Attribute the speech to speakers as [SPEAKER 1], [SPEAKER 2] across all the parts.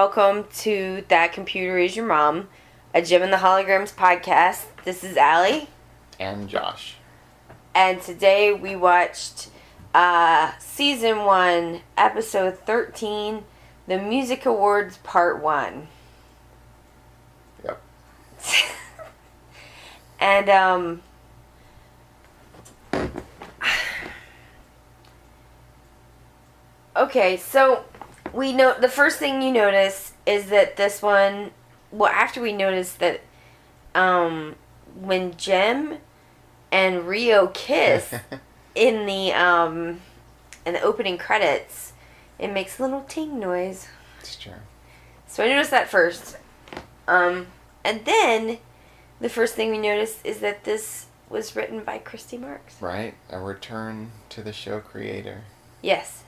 [SPEAKER 1] welcome to That Computer Is Your Mom, a Jim and the Holograms podcast. This is Allie.
[SPEAKER 2] And Josh.
[SPEAKER 1] And today we watched Season 1, Episode 13, The Music Awards Part 1.
[SPEAKER 2] Yep.
[SPEAKER 1] And, okay, so we know the first thing you notice is that this one, well, after we noticed that when Jem and Rio kiss in the opening credits, it makes a little ting noise.
[SPEAKER 2] It's true.
[SPEAKER 1] So I noticed that first. And then the first thing we noticed is that this was written by Christy Marks.
[SPEAKER 2] Right, a return to the show creator.
[SPEAKER 1] Yes.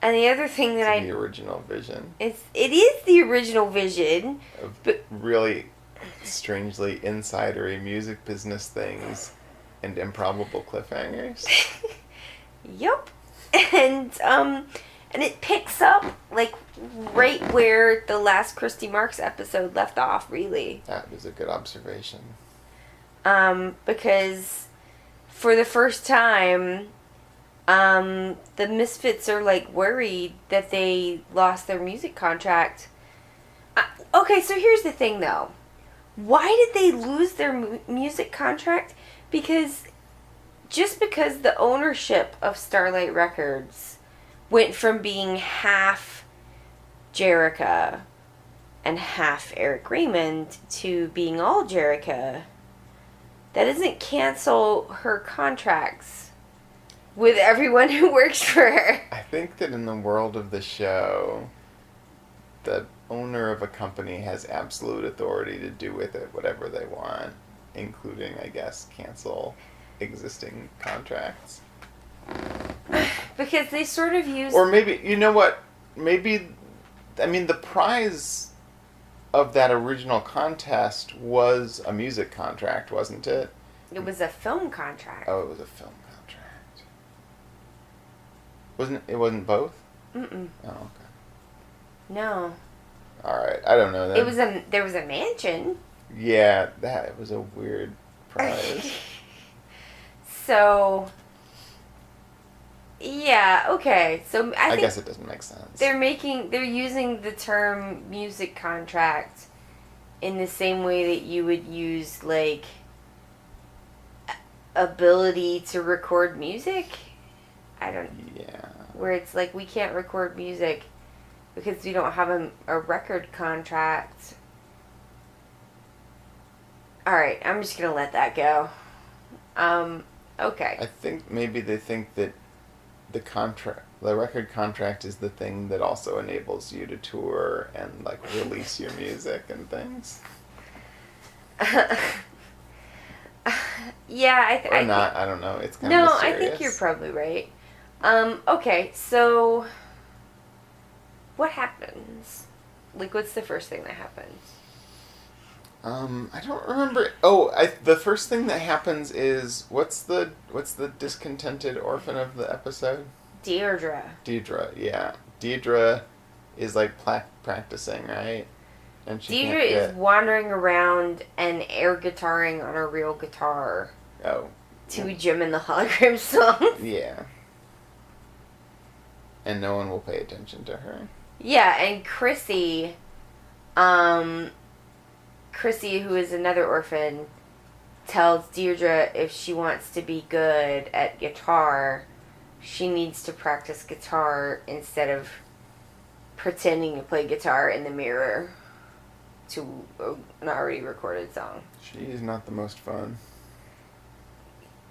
[SPEAKER 1] And the other thing that
[SPEAKER 2] the original vision.
[SPEAKER 1] it is the original vision.
[SPEAKER 2] But really strangely insidery music business things and improbable cliffhangers.
[SPEAKER 1] Yup. And it picks up like right where the last Christy Marks episode left off, really.
[SPEAKER 2] That was a good observation.
[SPEAKER 1] Because for the first time, the Misfits are like worried that they lost their music contract. Okay, so here's the thing though. Why did they lose their music contract? Because the ownership of Starlight Records went from being half Jerrica and half Eric Raymond to being all Jerrica, that doesn't cancel her contracts with everyone who works for her.
[SPEAKER 2] I think that in the world of the show, the owner of a company has absolute authority to do with it whatever they want, including, I guess, cancel existing contracts.
[SPEAKER 1] Because they sort of use...
[SPEAKER 2] Or maybe, you know what, maybe, I mean, the prize of that original contest was a music contract, wasn't it?
[SPEAKER 1] It was a film contract.
[SPEAKER 2] Oh, it was a film contract. It wasn't both?
[SPEAKER 1] Mm-mm.
[SPEAKER 2] Oh, okay.
[SPEAKER 1] No.
[SPEAKER 2] Alright, I don't know.
[SPEAKER 1] There was a mansion.
[SPEAKER 2] Yeah, that was a weird prize.
[SPEAKER 1] So, yeah, okay. So I think
[SPEAKER 2] guess it doesn't make sense.
[SPEAKER 1] They're using the term music contract in the same way that you would use, like, ability to record music.
[SPEAKER 2] Yeah.
[SPEAKER 1] Where it's like, we can't record music because we don't have a record contract. Alright, I'm just gonna let that go. Okay.
[SPEAKER 2] I think maybe they think that the record contract is the thing that also enables you to tour and, like, release your music and things.
[SPEAKER 1] Yeah,
[SPEAKER 2] I don't know. It's kind of mysterious.
[SPEAKER 1] I think you're probably right. Okay, so what happens? Like, what's the first thing that happens?
[SPEAKER 2] I don't remember. Oh, the first thing that happens is what's the discontented orphan of the episode?
[SPEAKER 1] Deirdre,
[SPEAKER 2] yeah. Deirdre is like practicing, right? And
[SPEAKER 1] Deirdre is wandering around and air guitaring on a real guitar.
[SPEAKER 2] Oh.
[SPEAKER 1] To Jim and the Hologram song.
[SPEAKER 2] Yeah. And no one will pay attention to her.
[SPEAKER 1] Yeah, and Chrissy, who is another orphan, tells Deirdre if she wants to be good at guitar, she needs to practice guitar instead of pretending to play guitar in the mirror to an already recorded song.
[SPEAKER 2] She's not the most fun.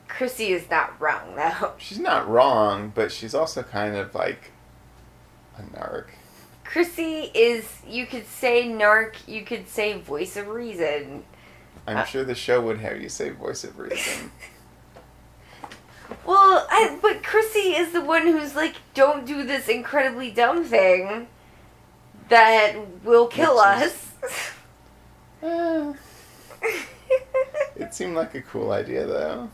[SPEAKER 1] Chrissy is not wrong, though.
[SPEAKER 2] She's not wrong, but she's also kind of like a narc.
[SPEAKER 1] Chrissy is, you could say narc, you could say voice of reason.
[SPEAKER 2] I'm sure the show would have you say voice of reason.
[SPEAKER 1] Well, but Chrissy is the one who's like, don't do this incredibly dumb thing that will kill us.
[SPEAKER 2] It seemed like a cool idea, though.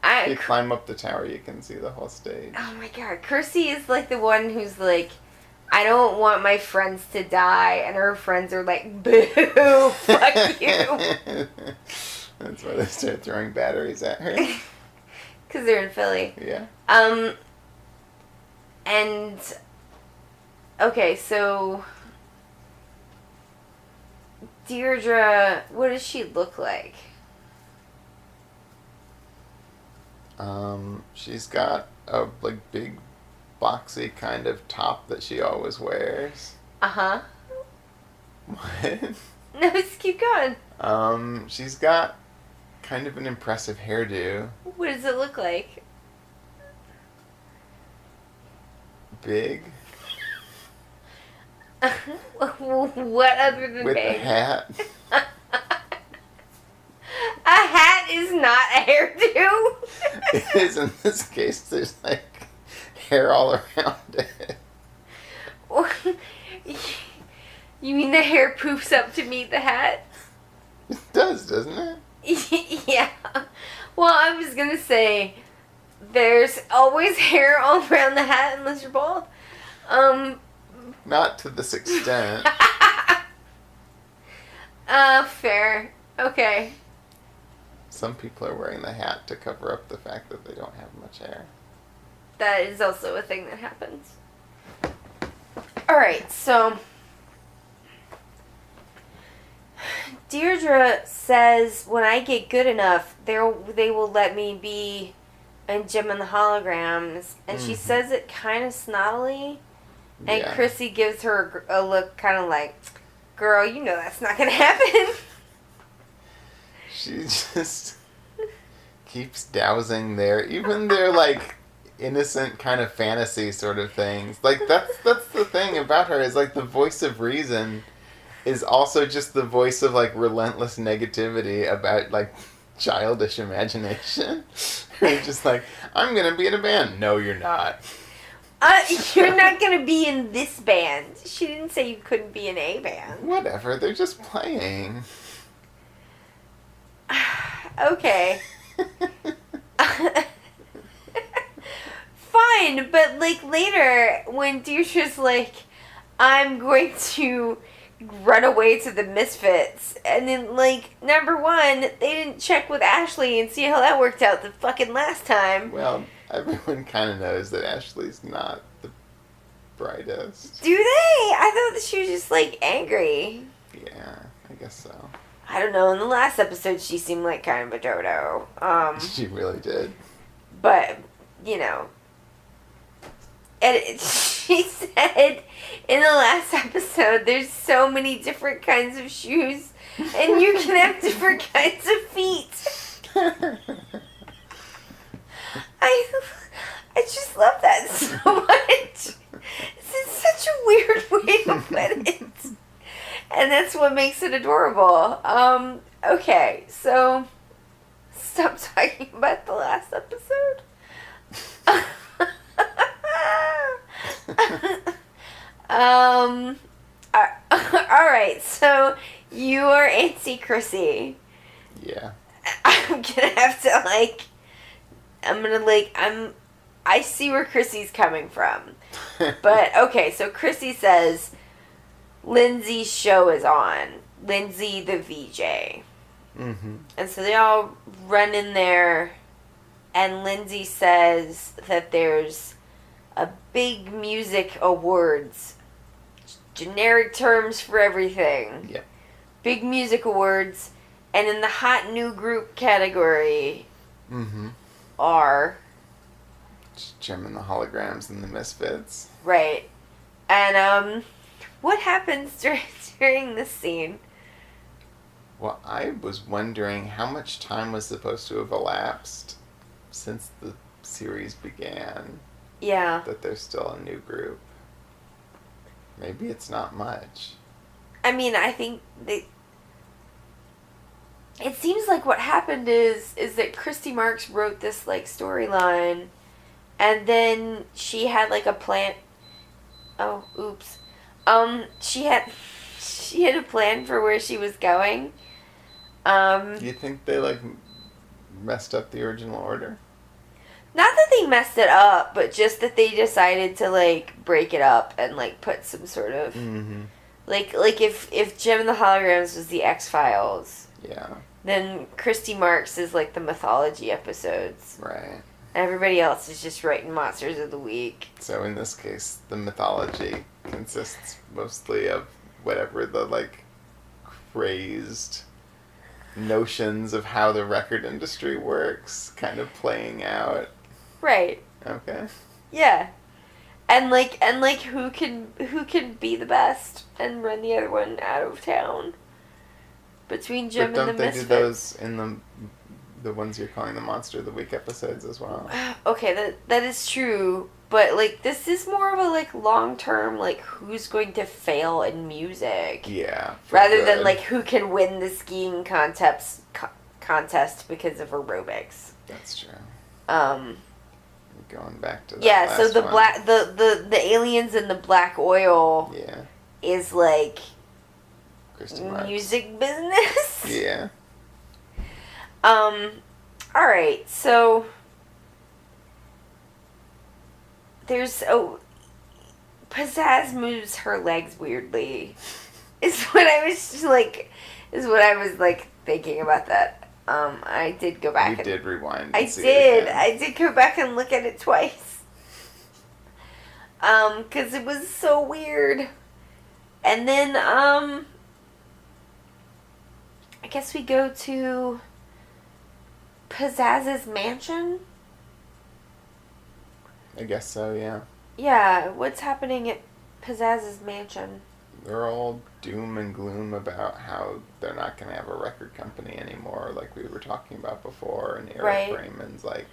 [SPEAKER 2] If you climb up the tower, you can see the whole stage.
[SPEAKER 1] Oh my god, Chrissy is like the one who's like, I don't want my friends to die, and her friends are like, boo, fuck you.
[SPEAKER 2] That's why they start throwing batteries at her.
[SPEAKER 1] Because they're in Philly.
[SPEAKER 2] Yeah.
[SPEAKER 1] And, okay, so, Deirdre, what does she look like?
[SPEAKER 2] She's got a, like, big, boxy kind of top that she always wears.
[SPEAKER 1] Uh-huh.
[SPEAKER 2] What?
[SPEAKER 1] No, just keep going.
[SPEAKER 2] She's got kind of an impressive hairdo.
[SPEAKER 1] What does it look like?
[SPEAKER 2] Big.
[SPEAKER 1] What other than
[SPEAKER 2] With
[SPEAKER 1] big?
[SPEAKER 2] a hat.
[SPEAKER 1] A hat is not a hairdo.
[SPEAKER 2] It is in this case. There's like hair all around it.
[SPEAKER 1] You mean the hair poofs up to meet the hat?
[SPEAKER 2] It does, doesn't it?
[SPEAKER 1] Yeah. Well, I was gonna say there's always hair all around the hat unless you're bald.
[SPEAKER 2] Not to this extent.
[SPEAKER 1] Fair. Okay.
[SPEAKER 2] Some people are wearing the hat to cover up the fact that they don't have much hair.
[SPEAKER 1] That is also a thing that happens. Alright, so Deirdre says when I get good enough, they will let me be in Gem and the Holograms. And she says it kind of snottily. And
[SPEAKER 2] Yeah.
[SPEAKER 1] Chrissy gives her a look kind of like, girl, you know that's not going to happen.
[SPEAKER 2] She just keeps dousing even their like innocent kind of fantasy sort of things. Like that's the thing about her is like the voice of reason is also just the voice of like relentless negativity about like childish imagination. You're just like, I'm gonna be in a band. No, you're not.
[SPEAKER 1] You're not going to be in this band. She didn't say you couldn't be in a band.
[SPEAKER 2] Whatever, they're just playing.
[SPEAKER 1] Okay. Fine, but like later when Deirdre's like, I'm going to run away to the Misfits, and then like number one, they didn't check with Ashley and see how that worked out the fucking last time.
[SPEAKER 2] Well, everyone kind of knows that Ashley's not the brightest.
[SPEAKER 1] Do they? I thought that she was just like angry.
[SPEAKER 2] Yeah, I guess so.
[SPEAKER 1] I don't know. In the last episode, she seemed like kind of a dodo.
[SPEAKER 2] She really did.
[SPEAKER 1] But you know, and she said in the last episode, there's so many different kinds of shoes, and you can have different kinds of feet. I just love that so much. It's such a weird way to put it. And that's what makes it adorable. Okay, so stop talking about the last episode. Alright, so you are Auntie Chrissy.
[SPEAKER 2] Yeah.
[SPEAKER 1] I'm gonna have to I see where Chrissy's coming from. But, okay, so Chrissy says Lindsay's show is on. Lindsay the VJ.
[SPEAKER 2] Mm-hmm.
[SPEAKER 1] And so they all run in there, and Lindsay says that there's a big music awards. Generic terms for everything.
[SPEAKER 2] Yeah.
[SPEAKER 1] Big music awards. And in the hot new group category are...
[SPEAKER 2] Gem and the Holograms and the Misfits.
[SPEAKER 1] Right. And, what happens during this scene?
[SPEAKER 2] Well, I was wondering how much time was supposed to have elapsed since the series began.
[SPEAKER 1] Yeah.
[SPEAKER 2] That there's still a new group. Maybe it's not much.
[SPEAKER 1] I mean, I think they... It seems like what happened is that Christy Marks wrote this, like, storyline, and then she had, like, a plan... Oh, oops. She had a plan for where she was going.
[SPEAKER 2] Do you think they, like, messed up the original order?
[SPEAKER 1] Not that they messed it up, but just that they decided to, like, break it up and, like, put some sort of...
[SPEAKER 2] Mm-hmm.
[SPEAKER 1] Like if Jim and the Holograms was the X-Files...
[SPEAKER 2] Yeah.
[SPEAKER 1] Then Christy Marks is, like, the mythology episodes.
[SPEAKER 2] Right.
[SPEAKER 1] Everybody else is just writing Monsters of the Week.
[SPEAKER 2] So in this case, the mythology consists mostly of whatever the, like, crazed notions of how the record industry works kind of playing out.
[SPEAKER 1] Right.
[SPEAKER 2] Okay.
[SPEAKER 1] Yeah. And who can be the best and run the other one out of town? Between Jim
[SPEAKER 2] but
[SPEAKER 1] and the Misfits.
[SPEAKER 2] Don't they do those in the ones you're calling the Monster of the Week episodes as well?
[SPEAKER 1] Okay, that is true. But, like, this is more of a, like, long-term, like, who's going to fail in music.
[SPEAKER 2] Yeah.
[SPEAKER 1] Rather than, like, who can win the skiing contest because of aerobics.
[SPEAKER 2] That's true. Going back to that
[SPEAKER 1] yeah, so the
[SPEAKER 2] one.
[SPEAKER 1] the aliens in the black oil is, like, music business.
[SPEAKER 2] Yeah.
[SPEAKER 1] Alright, so there's Pizzazz moves her legs weirdly. Is what I was thinking about that. I did go back.
[SPEAKER 2] You did rewind.
[SPEAKER 1] I did go back and look at it twice. 'Cause it was so weird. And then I guess we go to Pizzazz's mansion.
[SPEAKER 2] I guess so, yeah.
[SPEAKER 1] Yeah, what's happening at Pizzazz's mansion?
[SPEAKER 2] They're all doom and gloom about how they're not going to have a record company anymore, like we were talking about before. And Eric Raymond's like,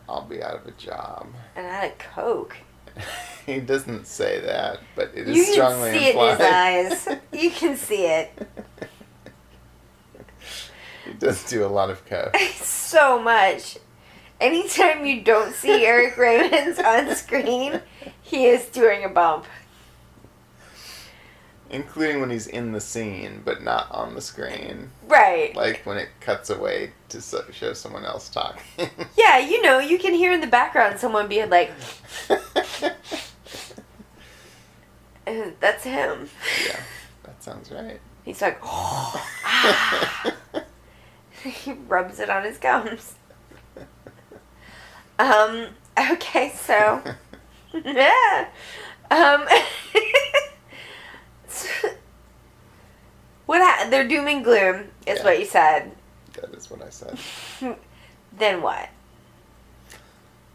[SPEAKER 2] I'll be out of a job.
[SPEAKER 1] And out of coke.
[SPEAKER 2] He doesn't say that, but it is strongly implied.
[SPEAKER 1] You can see it in his eyes. You can see it.
[SPEAKER 2] He does do a lot of coke.
[SPEAKER 1] So much. Anytime you don't see Eric Raymond on screen, he is doing a bump.
[SPEAKER 2] Including when he's in the scene, but not on the screen.
[SPEAKER 1] Right.
[SPEAKER 2] Like when it cuts away to show someone else talking.
[SPEAKER 1] Yeah, you can hear in the background someone being like... That's him.
[SPEAKER 2] Yeah, that sounds right.
[SPEAKER 1] He's like... He rubs it on his gums. Okay, so... Yeah. They're doom and gloom, is what you said.
[SPEAKER 2] That is what I said.
[SPEAKER 1] Then what?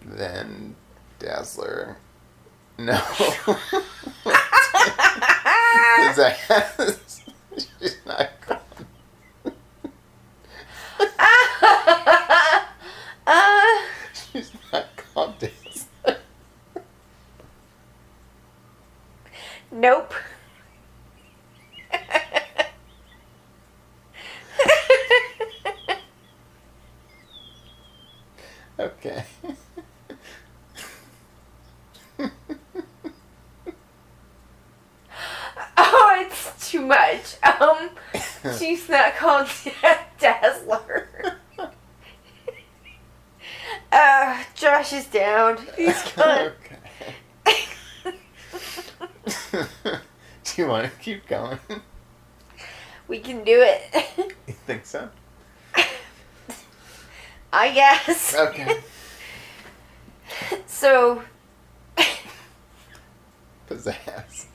[SPEAKER 2] Then Dazzler. No. She's not gone. She's not called Dazzler.
[SPEAKER 1] Nope.
[SPEAKER 2] Okay.
[SPEAKER 1] Oh, it's too much. She's not called Dazzler. Josh is down. He's gone.
[SPEAKER 2] Okay. Do you want to keep going?
[SPEAKER 1] We can do it.
[SPEAKER 2] You think so?
[SPEAKER 1] I guess.
[SPEAKER 2] Okay.
[SPEAKER 1] So.
[SPEAKER 2] Pizzazz.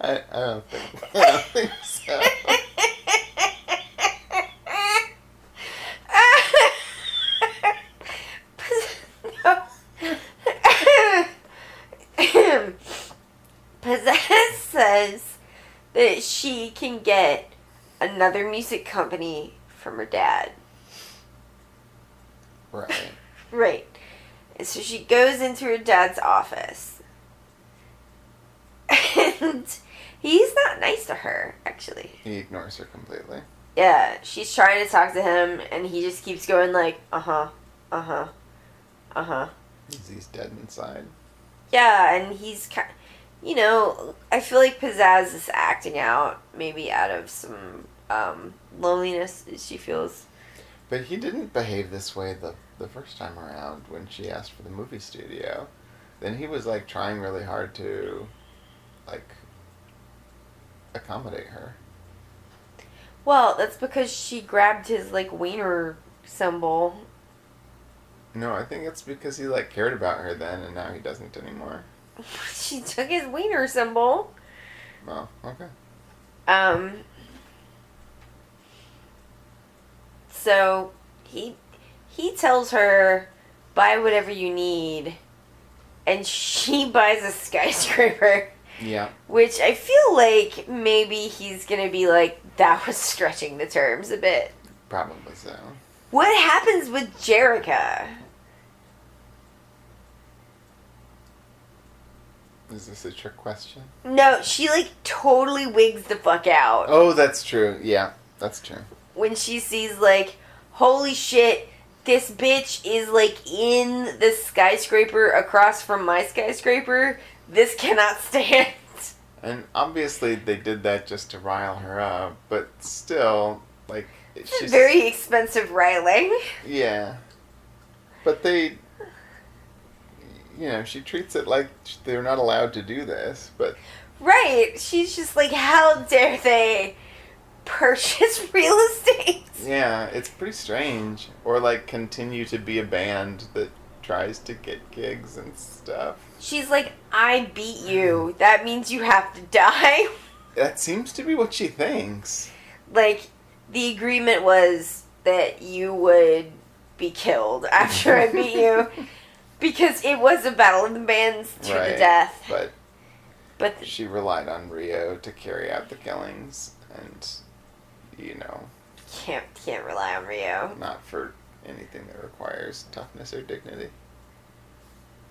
[SPEAKER 2] I don't think so.
[SPEAKER 1] Pizzazz says that she can get another music company from her dad.
[SPEAKER 2] Right.
[SPEAKER 1] Right. And so she goes into her dad's office. And he's not nice to her, actually.
[SPEAKER 2] He ignores her completely.
[SPEAKER 1] Yeah, she's trying to talk to him, and he just keeps going like, uh-huh, uh-huh, uh-huh.
[SPEAKER 2] He's dead inside.
[SPEAKER 1] Yeah, and you know, I feel like Pizzazz is acting out, maybe out of some loneliness she feels.
[SPEAKER 2] But he didn't behave this way the first time around when she asked for the movie studio. Then he was like trying really hard to like accommodate her.
[SPEAKER 1] Well, that's because she grabbed his like wiener symbol.
[SPEAKER 2] No, I think it's because he like cared about her then and now he doesn't anymore.
[SPEAKER 1] She took his wiener symbol.
[SPEAKER 2] Well, okay.
[SPEAKER 1] So he tells her, buy whatever you need, and she buys a skyscraper.
[SPEAKER 2] Yeah.
[SPEAKER 1] Which I feel like maybe he's gonna be like, that was stretching the terms a bit.
[SPEAKER 2] Probably so.
[SPEAKER 1] What happens with Jerica?
[SPEAKER 2] Is this a trick question?
[SPEAKER 1] No, she like totally wigs the fuck out.
[SPEAKER 2] Oh, that's true. Yeah, that's true.
[SPEAKER 1] When she sees like, holy shit, this bitch is like in the skyscraper across from my skyscraper. This cannot stand.
[SPEAKER 2] And obviously they did that just to rile her up, but still, like...
[SPEAKER 1] She's very expensive riling.
[SPEAKER 2] Yeah. But they... You know, she treats it like they're not allowed to do this, but...
[SPEAKER 1] Right. She's just like, how dare they purchase real estate?
[SPEAKER 2] Yeah, it's pretty strange. Or, like, continue to be a band that tries to get gigs and stuff.
[SPEAKER 1] She's like, I beat you. That means you have to die.
[SPEAKER 2] That seems to be what she thinks.
[SPEAKER 1] Like, the agreement was that you would be killed after I beat you. Because it was a battle of the bands to the death.
[SPEAKER 2] But she relied on Rio to carry out the killings. And, you know...
[SPEAKER 1] Can't rely on Rio.
[SPEAKER 2] Not for anything that requires toughness or dignity.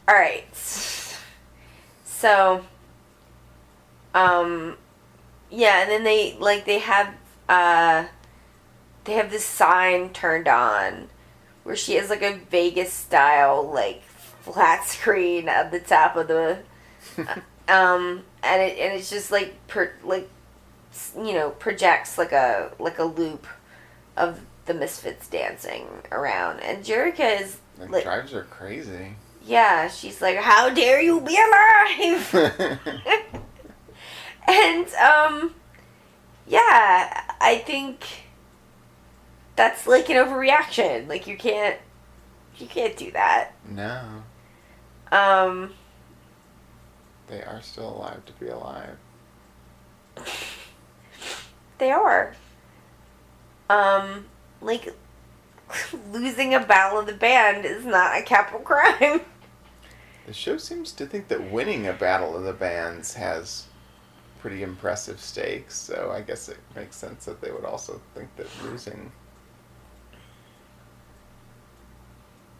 [SPEAKER 1] Alright. So, yeah, and then they have this sign turned on where she has like a Vegas style like flat screen at the top of the and it's just like projects like a loop of the Misfits dancing around, and Jerica is
[SPEAKER 2] like drives her crazy.
[SPEAKER 1] Yeah, she's like, how dare you be alive? And yeah, I think that's like an overreaction. Like you can't do that.
[SPEAKER 2] No. They are still alive to be alive.
[SPEAKER 1] They are. Like losing a battle of the band is not a capital crime.
[SPEAKER 2] The show seems to think that winning a battle of the bands has pretty impressive stakes, so I guess it makes sense that they would also think that losing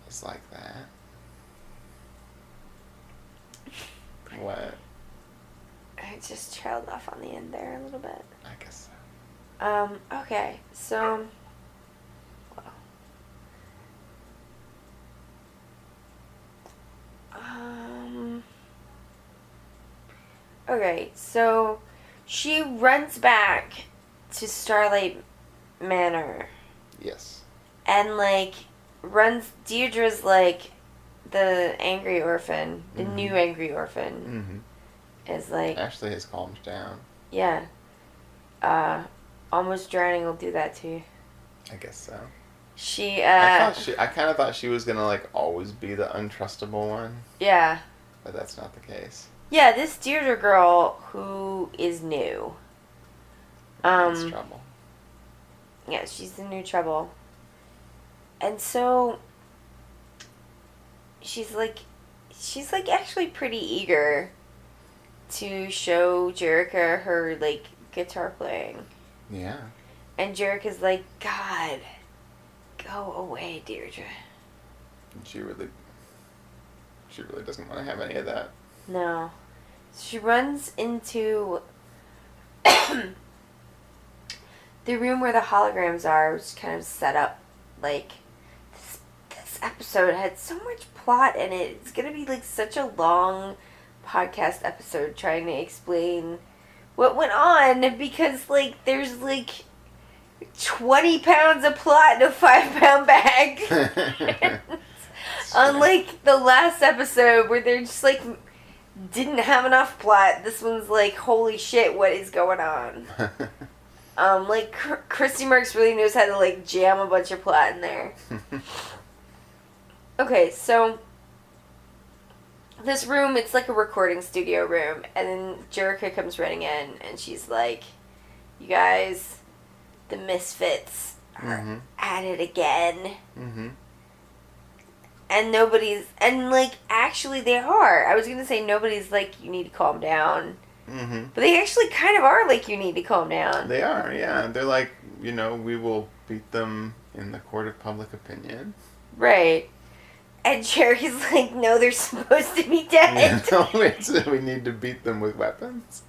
[SPEAKER 2] is like that. What?
[SPEAKER 1] I just trailed off on the end there a little bit.
[SPEAKER 2] I guess so.
[SPEAKER 1] Okay, so... Okay, so she runs back to Starlight Manor.
[SPEAKER 2] Yes.
[SPEAKER 1] And, like, Deirdre's, like, the angry orphan, the new angry orphan, is like...
[SPEAKER 2] Ashley has calmed down.
[SPEAKER 1] Yeah. Almost drowning will do that to you.
[SPEAKER 2] I guess so.
[SPEAKER 1] I
[SPEAKER 2] kind of thought she was gonna, like, always be the untrustable one.
[SPEAKER 1] Yeah.
[SPEAKER 2] But that's not the case.
[SPEAKER 1] Yeah, this Deirdre girl who is new.
[SPEAKER 2] That's trouble.
[SPEAKER 1] Yeah, she's the new trouble. And so she's like actually pretty eager to show Jerica her like guitar playing.
[SPEAKER 2] Yeah.
[SPEAKER 1] And Jerica's like, God, go away, Deirdre.
[SPEAKER 2] And she really doesn't want to have any of that.
[SPEAKER 1] No. She runs into the room where the holograms are, which is kind of set up like this episode had so much plot in it. It's gonna be like such a long podcast episode trying to explain what went on because, like, there's, like, 20 pounds of plot in a 5-pound bag. Unlike the last episode where they're just, like, didn't have enough plot, this one's like, holy shit, what is going on? Like, Christy Marks really knows how to, like, jam a bunch of plot in there. Okay, so this room, it's like a recording studio room, and then Jerica comes running in, and she's like, you guys, the Misfits are at it again. And nobody's, and, like, actually they are. I was going to say nobody's like, you need to calm down. But they actually kind of are like, you need to calm down.
[SPEAKER 2] They are, yeah. They're like, we will beat them in the court of public opinion.
[SPEAKER 1] Right. And Jerry's like, no, they're supposed to be dead.
[SPEAKER 2] Yeah, no, we need to beat them with weapons.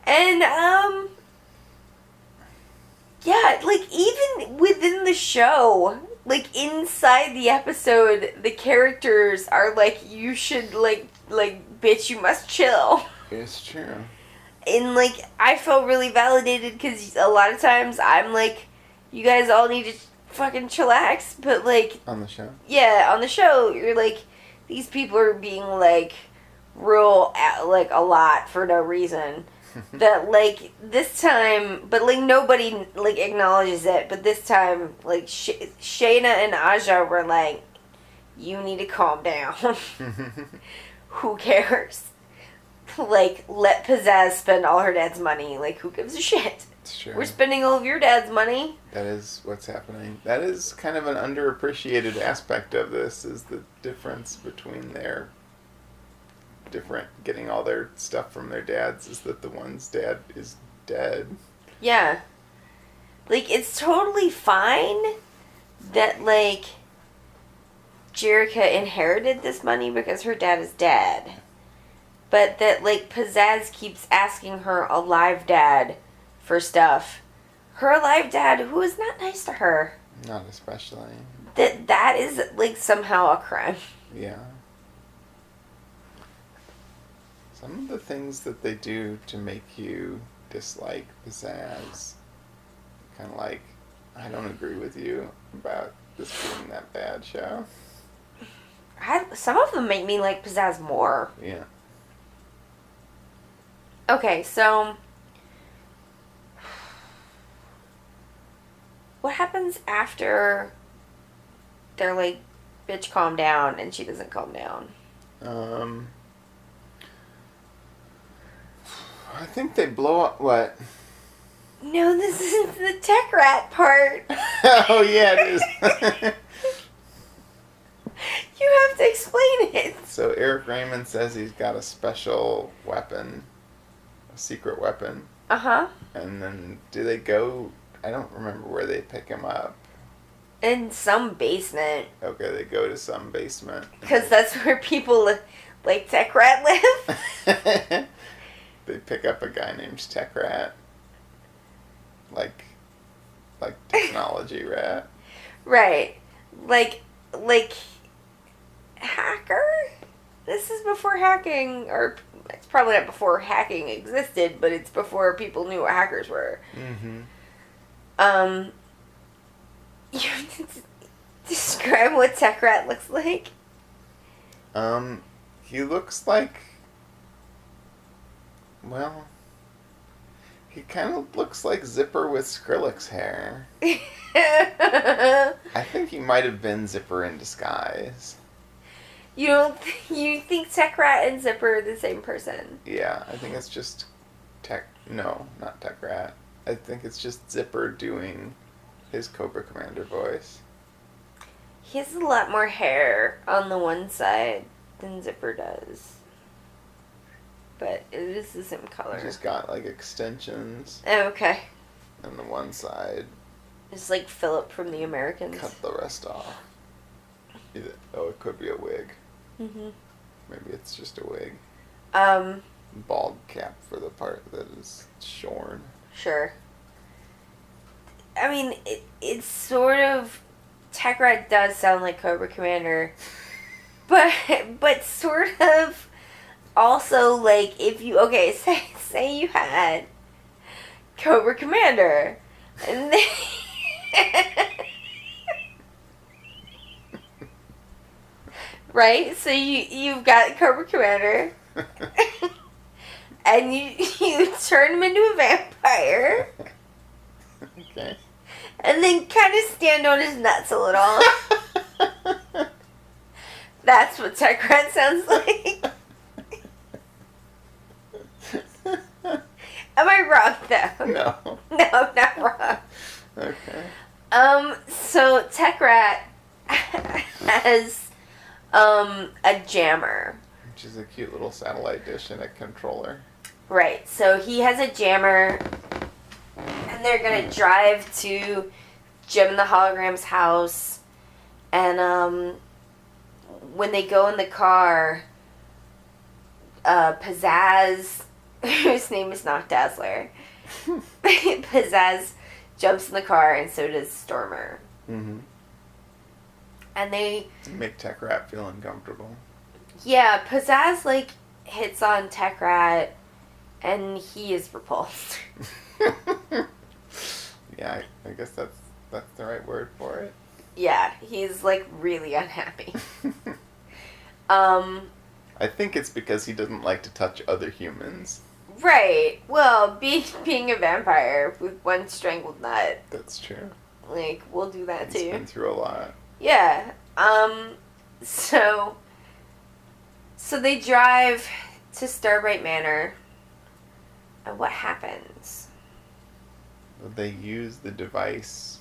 [SPEAKER 1] And, yeah, like, even within the show, like, inside the episode, the characters are like, you should, like, bitch, you must chill.
[SPEAKER 2] It's true.
[SPEAKER 1] And, like, I felt really validated because a lot of times I'm like, you guys all need to fucking chillax, but, like...
[SPEAKER 2] On the show?
[SPEAKER 1] Yeah, on the show, you're like, these people are being, like, real, like, a lot for no reason. That, like, this time, but, like, nobody, like, acknowledges it, but this time, like, Shayna and Aja were like, you need to calm down. Who cares? Like, let Pizzazz spend all her dad's money. Like, who gives a shit?
[SPEAKER 2] It's true.
[SPEAKER 1] We're spending all of your dad's money.
[SPEAKER 2] That is what's happening. That is kind of an underappreciated aspect of this, is the difference between their getting all their stuff from their dads, is that the one's dad is dead.
[SPEAKER 1] Yeah. Like, it's totally fine that, like, Jerica inherited this money because her dad is dead. But that, like, Pizzazz keeps asking her alive dad for stuff. Her alive dad, who is not nice to her.
[SPEAKER 2] Not especially.
[SPEAKER 1] That is, like, somehow a crime.
[SPEAKER 2] Yeah. Some of the things that they do to make you dislike Pizzazz, kind of like, I don't agree with you about this being that bad show.
[SPEAKER 1] Some of them make me like Pizzazz more.
[SPEAKER 2] Yeah.
[SPEAKER 1] Okay, so... what happens after they're like, bitch, calm down, and she doesn't calm down?
[SPEAKER 2] I think they blow up, what?
[SPEAKER 1] No, this is the tech rat part.
[SPEAKER 2] Oh, yeah, it is.
[SPEAKER 1] You have to explain it.
[SPEAKER 2] So Eric Raymond says he's got a special weapon, a secret weapon.
[SPEAKER 1] Uh-huh.
[SPEAKER 2] And then do they go, I don't remember where they pick him up.
[SPEAKER 1] In some basement.
[SPEAKER 2] Okay, they go to some basement.
[SPEAKER 1] Because that's where people like Tech Rat live.
[SPEAKER 2] They pick up a guy named Tech Rat. Like technology rat.
[SPEAKER 1] Right. Like hacker? This is before hacking, or it's probably not before hacking existed, but it's before people knew what hackers were. You describe what Tech Rat looks like?
[SPEAKER 2] He looks like, well, he kind of looks like Zipper with Skrillex hair. I think he might have been Zipper in disguise.
[SPEAKER 1] You think Tech Rat and Zipper are the same person?
[SPEAKER 2] Yeah, I think it's just no, not Tech Rat. I think it's just Zipper doing his Cobra Commander voice.
[SPEAKER 1] He has a lot more hair on the one side than Zipper does. But it is the same color.
[SPEAKER 2] He's just got like extensions.
[SPEAKER 1] Oh, okay.
[SPEAKER 2] On the one side.
[SPEAKER 1] It's like Philip from The Americans.
[SPEAKER 2] Cut the rest off. It could be a wig.
[SPEAKER 1] Mm-hmm.
[SPEAKER 2] Maybe it's just a wig. Bald cap for the part that is shorn.
[SPEAKER 1] Sure. I mean, it's sort of... Tech Rat does sound like Cobra Commander. but sort of also, like, if you, okay, say you had Cobra Commander, and then, right? So you've got Cobra Commander, and you turn him into a vampire,
[SPEAKER 2] Okay.
[SPEAKER 1] and then kind of stand on his nuts a little. That's what Tech Rat sounds like. Am I wrong, though?
[SPEAKER 2] No.
[SPEAKER 1] No, I'm not wrong.
[SPEAKER 2] Okay.
[SPEAKER 1] So Tech Rat has, a jammer.
[SPEAKER 2] Which is a cute little satellite dish and a controller.
[SPEAKER 1] Right, so he has a jammer, and they're gonna drive to Jim and the Holograms' house, and, when they go in the car, Pizzazz, whose name is not Dazzler, Pizzazz jumps in the car, and so does Stormer.
[SPEAKER 2] Mm-hmm.
[SPEAKER 1] And they...
[SPEAKER 2] Make Tech Rat feel uncomfortable.
[SPEAKER 1] Yeah, Pizzazz, like, hits on Tech Rat, and he is repulsed.
[SPEAKER 2] Yeah, I guess that's the right word for it.
[SPEAKER 1] Yeah, he's, like, really unhappy.
[SPEAKER 2] I think it's because he doesn't like to touch other humans.
[SPEAKER 1] Right. Well, being a vampire with one strangled nut,
[SPEAKER 2] That's true.
[SPEAKER 1] like, we'll do that
[SPEAKER 2] He's
[SPEAKER 1] too.
[SPEAKER 2] been through a lot.
[SPEAKER 1] Yeah. So they drive to Starbright Manor. And what happens?
[SPEAKER 2] They use the device.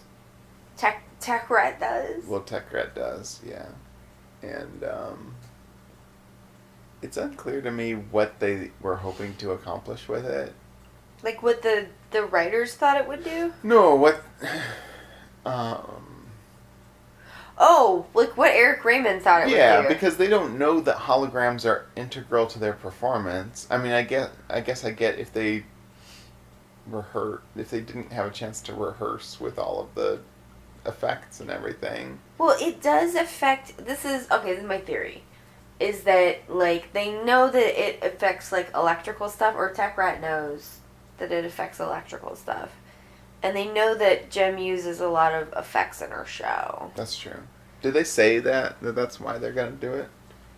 [SPEAKER 1] Tech Rat does.
[SPEAKER 2] Well, Tech Rat does, yeah. And it's unclear to me what they were hoping to accomplish with it.
[SPEAKER 1] Like what the writers thought it would do?
[SPEAKER 2] No, what...
[SPEAKER 1] Oh, like what Eric Raymond thought it would do.
[SPEAKER 2] Yeah, because they don't know that holograms are integral to their performance. I mean, I guess I get if they if they didn't have a chance to rehearse with all of the effects and everything.
[SPEAKER 1] Well, it does affect... This is my theory. Is that, like, they know that it affects, like, electrical stuff, or Tech Rat knows that it affects electrical stuff. And they know that Jem uses a lot of effects in her show.
[SPEAKER 2] That's true. Did they say that's why they're going to do it?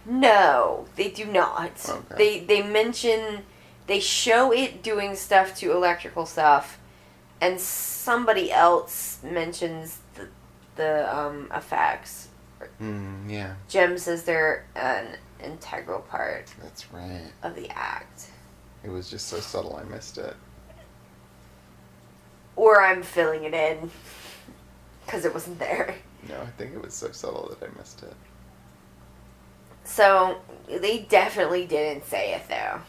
[SPEAKER 1] No, they do not.
[SPEAKER 2] Okay.
[SPEAKER 1] They mention... They show it doing stuff to electrical stuff, and somebody else mentions the effects.
[SPEAKER 2] Yeah.
[SPEAKER 1] Jem says they're an integral part
[SPEAKER 2] That's right.
[SPEAKER 1] of the act.
[SPEAKER 2] It was just so subtle I missed it.
[SPEAKER 1] Or I'm filling it in, because it wasn't there.
[SPEAKER 2] No, I think it was so subtle that I missed it.
[SPEAKER 1] So, they definitely didn't say it, though.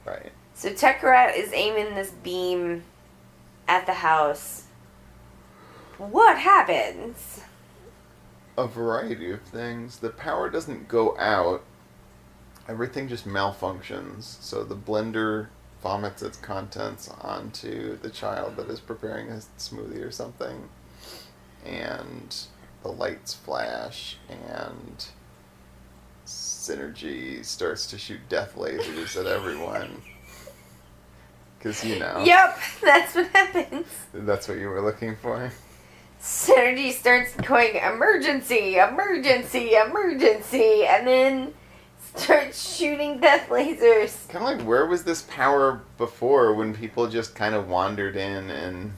[SPEAKER 2] Right.
[SPEAKER 1] So Tech Rat is aiming this beam at the house. What happens?
[SPEAKER 2] A variety of things. The power doesn't go out. Everything just malfunctions. So the blender vomits its contents onto the child that is preparing a smoothie or something. And the lights flash and Synergy starts to shoot death lasers at everyone. Because, you know.
[SPEAKER 1] Yep, that's what happens.
[SPEAKER 2] That's what you were looking for?
[SPEAKER 1] Synergy starts going, emergency, emergency, emergency, and then starts shooting death lasers.
[SPEAKER 2] Kind of like, where was this power before when people just kind of wandered in and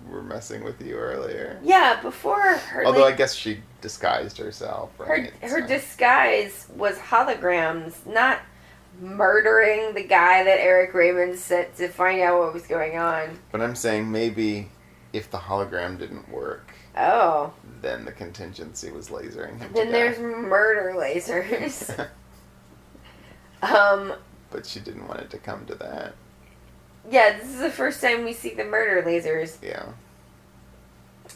[SPEAKER 2] were messing with you earlier?
[SPEAKER 1] Yeah, before her...
[SPEAKER 2] Although I guess she disguised herself, right?
[SPEAKER 1] Her disguise was holograms, not murdering the guy that Eric Raymond sent to find out what was going on.
[SPEAKER 2] But I'm saying maybe if the hologram didn't work,
[SPEAKER 1] Oh.
[SPEAKER 2] then the contingency was lasering him
[SPEAKER 1] Then
[SPEAKER 2] to
[SPEAKER 1] there's
[SPEAKER 2] death.
[SPEAKER 1] murder lasers.
[SPEAKER 2] But she didn't want it to come to that.
[SPEAKER 1] Yeah, this is the first time we see the murder lasers.
[SPEAKER 2] Yeah.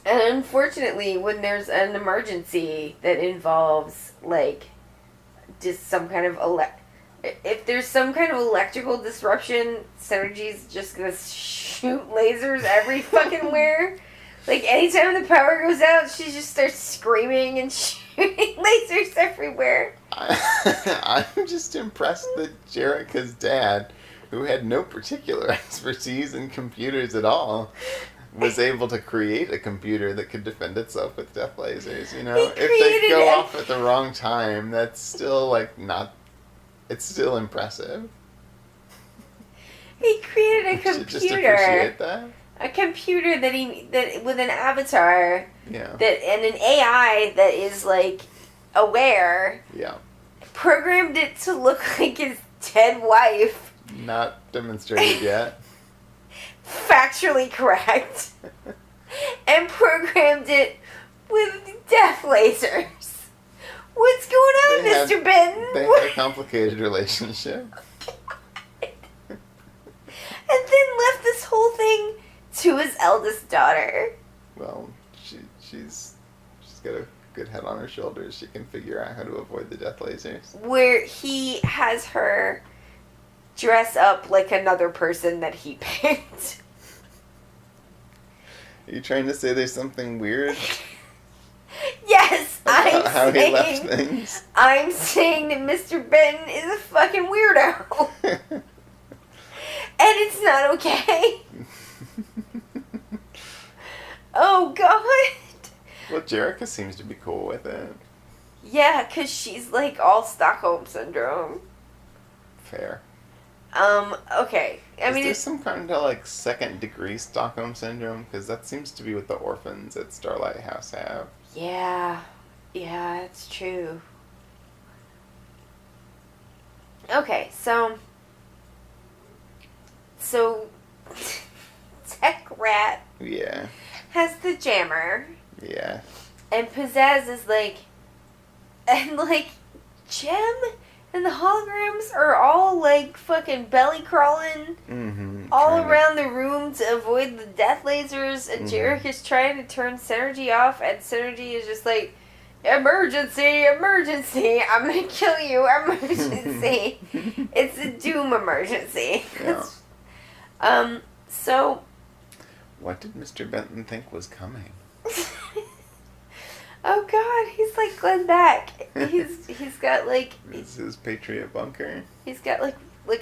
[SPEAKER 1] And unfortunately, when there's an emergency that involves, like, just some kind of if there's some kind of electrical disruption, Synergy's just gonna shoot lasers every fucking where. Like, anytime the power goes out, she just starts screaming and shit. shooting lasers everywhere.
[SPEAKER 2] I'm just impressed that Jerica's dad, who had no particular expertise in computers at all, was able to create a computer that could defend itself with death lasers. You know,
[SPEAKER 1] He
[SPEAKER 2] if they go
[SPEAKER 1] created a-
[SPEAKER 2] off at the wrong time, that's still like not. It's still impressive.
[SPEAKER 1] He created a
[SPEAKER 2] You should just
[SPEAKER 1] computer.
[SPEAKER 2] appreciate that.
[SPEAKER 1] A computer that with an avatar
[SPEAKER 2] Yeah.
[SPEAKER 1] that and an AI that is like aware.
[SPEAKER 2] Yeah.
[SPEAKER 1] Programmed it to look like his dead wife.
[SPEAKER 2] Not demonstrated yet.
[SPEAKER 1] Factually correct. And programmed it with death lasers. What's going on, Mr. Benton?
[SPEAKER 2] They had a complicated relationship.
[SPEAKER 1] And then left this whole thing to his eldest daughter.
[SPEAKER 2] Well, she's got a good head on her shoulders. She can figure out how to avoid the death lasers.
[SPEAKER 1] Where he has her dress up like another person that he picked.
[SPEAKER 2] Are you trying to say there's something weird
[SPEAKER 1] Yes,
[SPEAKER 2] about how he left
[SPEAKER 1] saying.
[SPEAKER 2] things?
[SPEAKER 1] I'm saying that Mr. Benton is a fucking weirdo. And it's not okay. Oh, God.
[SPEAKER 2] Well, Jerica seems to be cool with it.
[SPEAKER 1] Yeah, because she's like all Stockholm Syndrome.
[SPEAKER 2] Fair.
[SPEAKER 1] Okay. I mean,
[SPEAKER 2] Is there
[SPEAKER 1] it's,
[SPEAKER 2] some kind of like second degree Stockholm Syndrome? Because that seems to be what the orphans at Starlight House have.
[SPEAKER 1] yeah. Yeah, it's true. Okay, so Tech Rat
[SPEAKER 2] Yeah.
[SPEAKER 1] has the jammer,
[SPEAKER 2] Yeah.
[SPEAKER 1] and Pizzazz is like, and like, Gem and the holograms are all like fucking belly crawling
[SPEAKER 2] Mm-hmm.
[SPEAKER 1] all around the room to avoid the death lasers, and Jarek is trying to turn Synergy off, and Synergy is just like, emergency, emergency, I'm gonna kill you, emergency. It's a doom emergency.
[SPEAKER 2] Yeah.
[SPEAKER 1] So
[SPEAKER 2] What did Mr. Benton think was coming?
[SPEAKER 1] oh God, he's like Glenn Beck. He's got like
[SPEAKER 2] This is his Patriot bunker.
[SPEAKER 1] he's got like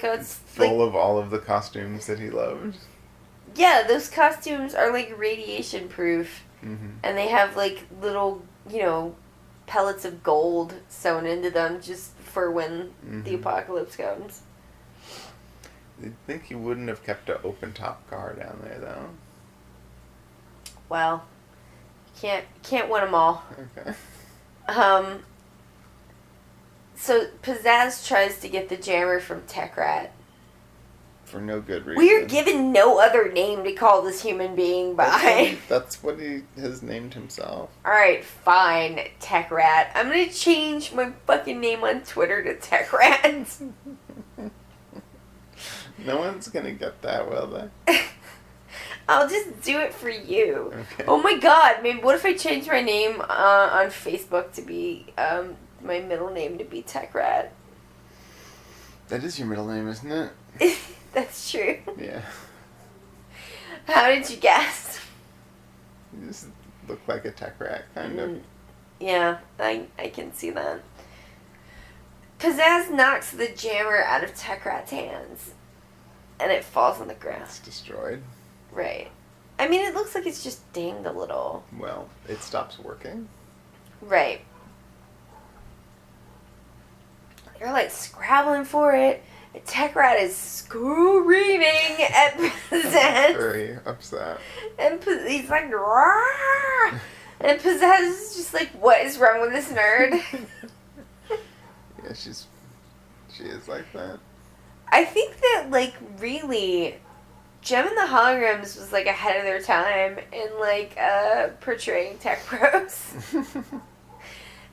[SPEAKER 1] a
[SPEAKER 2] Full of all of the costumes that he loved.
[SPEAKER 1] yeah, those costumes are like radiation proof,
[SPEAKER 2] Mm-hmm.
[SPEAKER 1] and they have like little pellets of gold sewn into them just for when the apocalypse comes.
[SPEAKER 2] You'd think he wouldn't have kept an open top car down there, though.
[SPEAKER 1] Well, can't win them all.
[SPEAKER 2] Okay.
[SPEAKER 1] So Pizzazz tries to get the jammer from Tech Rat.
[SPEAKER 2] For no good reason.
[SPEAKER 1] We are given no other name to call this human being by.
[SPEAKER 2] That's what he has named himself.
[SPEAKER 1] Alright, fine, Tech Rat. I'm gonna change my fucking name on Twitter to Tech Rat.
[SPEAKER 2] No one's gonna get that, will they?
[SPEAKER 1] I'll just do it for you.
[SPEAKER 2] Okay.
[SPEAKER 1] Oh my God, maybe what if I change my name on Facebook to be, my middle name to be Tech Rat?
[SPEAKER 2] That is your middle name, isn't it?
[SPEAKER 1] That's true.
[SPEAKER 2] Yeah.
[SPEAKER 1] How did you guess?
[SPEAKER 2] You just look like a tech rat, kind of.
[SPEAKER 1] Yeah, I can see that. Pizzazz knocks the jammer out of Tech Rat's hands, and it falls on the ground.
[SPEAKER 2] It's destroyed.
[SPEAKER 1] Right. I mean, it looks like it's just dinged a little.
[SPEAKER 2] Well, it stops working.
[SPEAKER 1] Right. They're like scrabbling for it. And Tech Rat is screaming at Pizzazz.
[SPEAKER 2] Very upset.
[SPEAKER 1] And he's like, "Rah!" And Pizzazz is just like, what is wrong with this nerd?
[SPEAKER 2] Yeah, she is like that.
[SPEAKER 1] I think that, like, really, Gem and the Holograms was, like, ahead of their time in, like, portraying tech bros.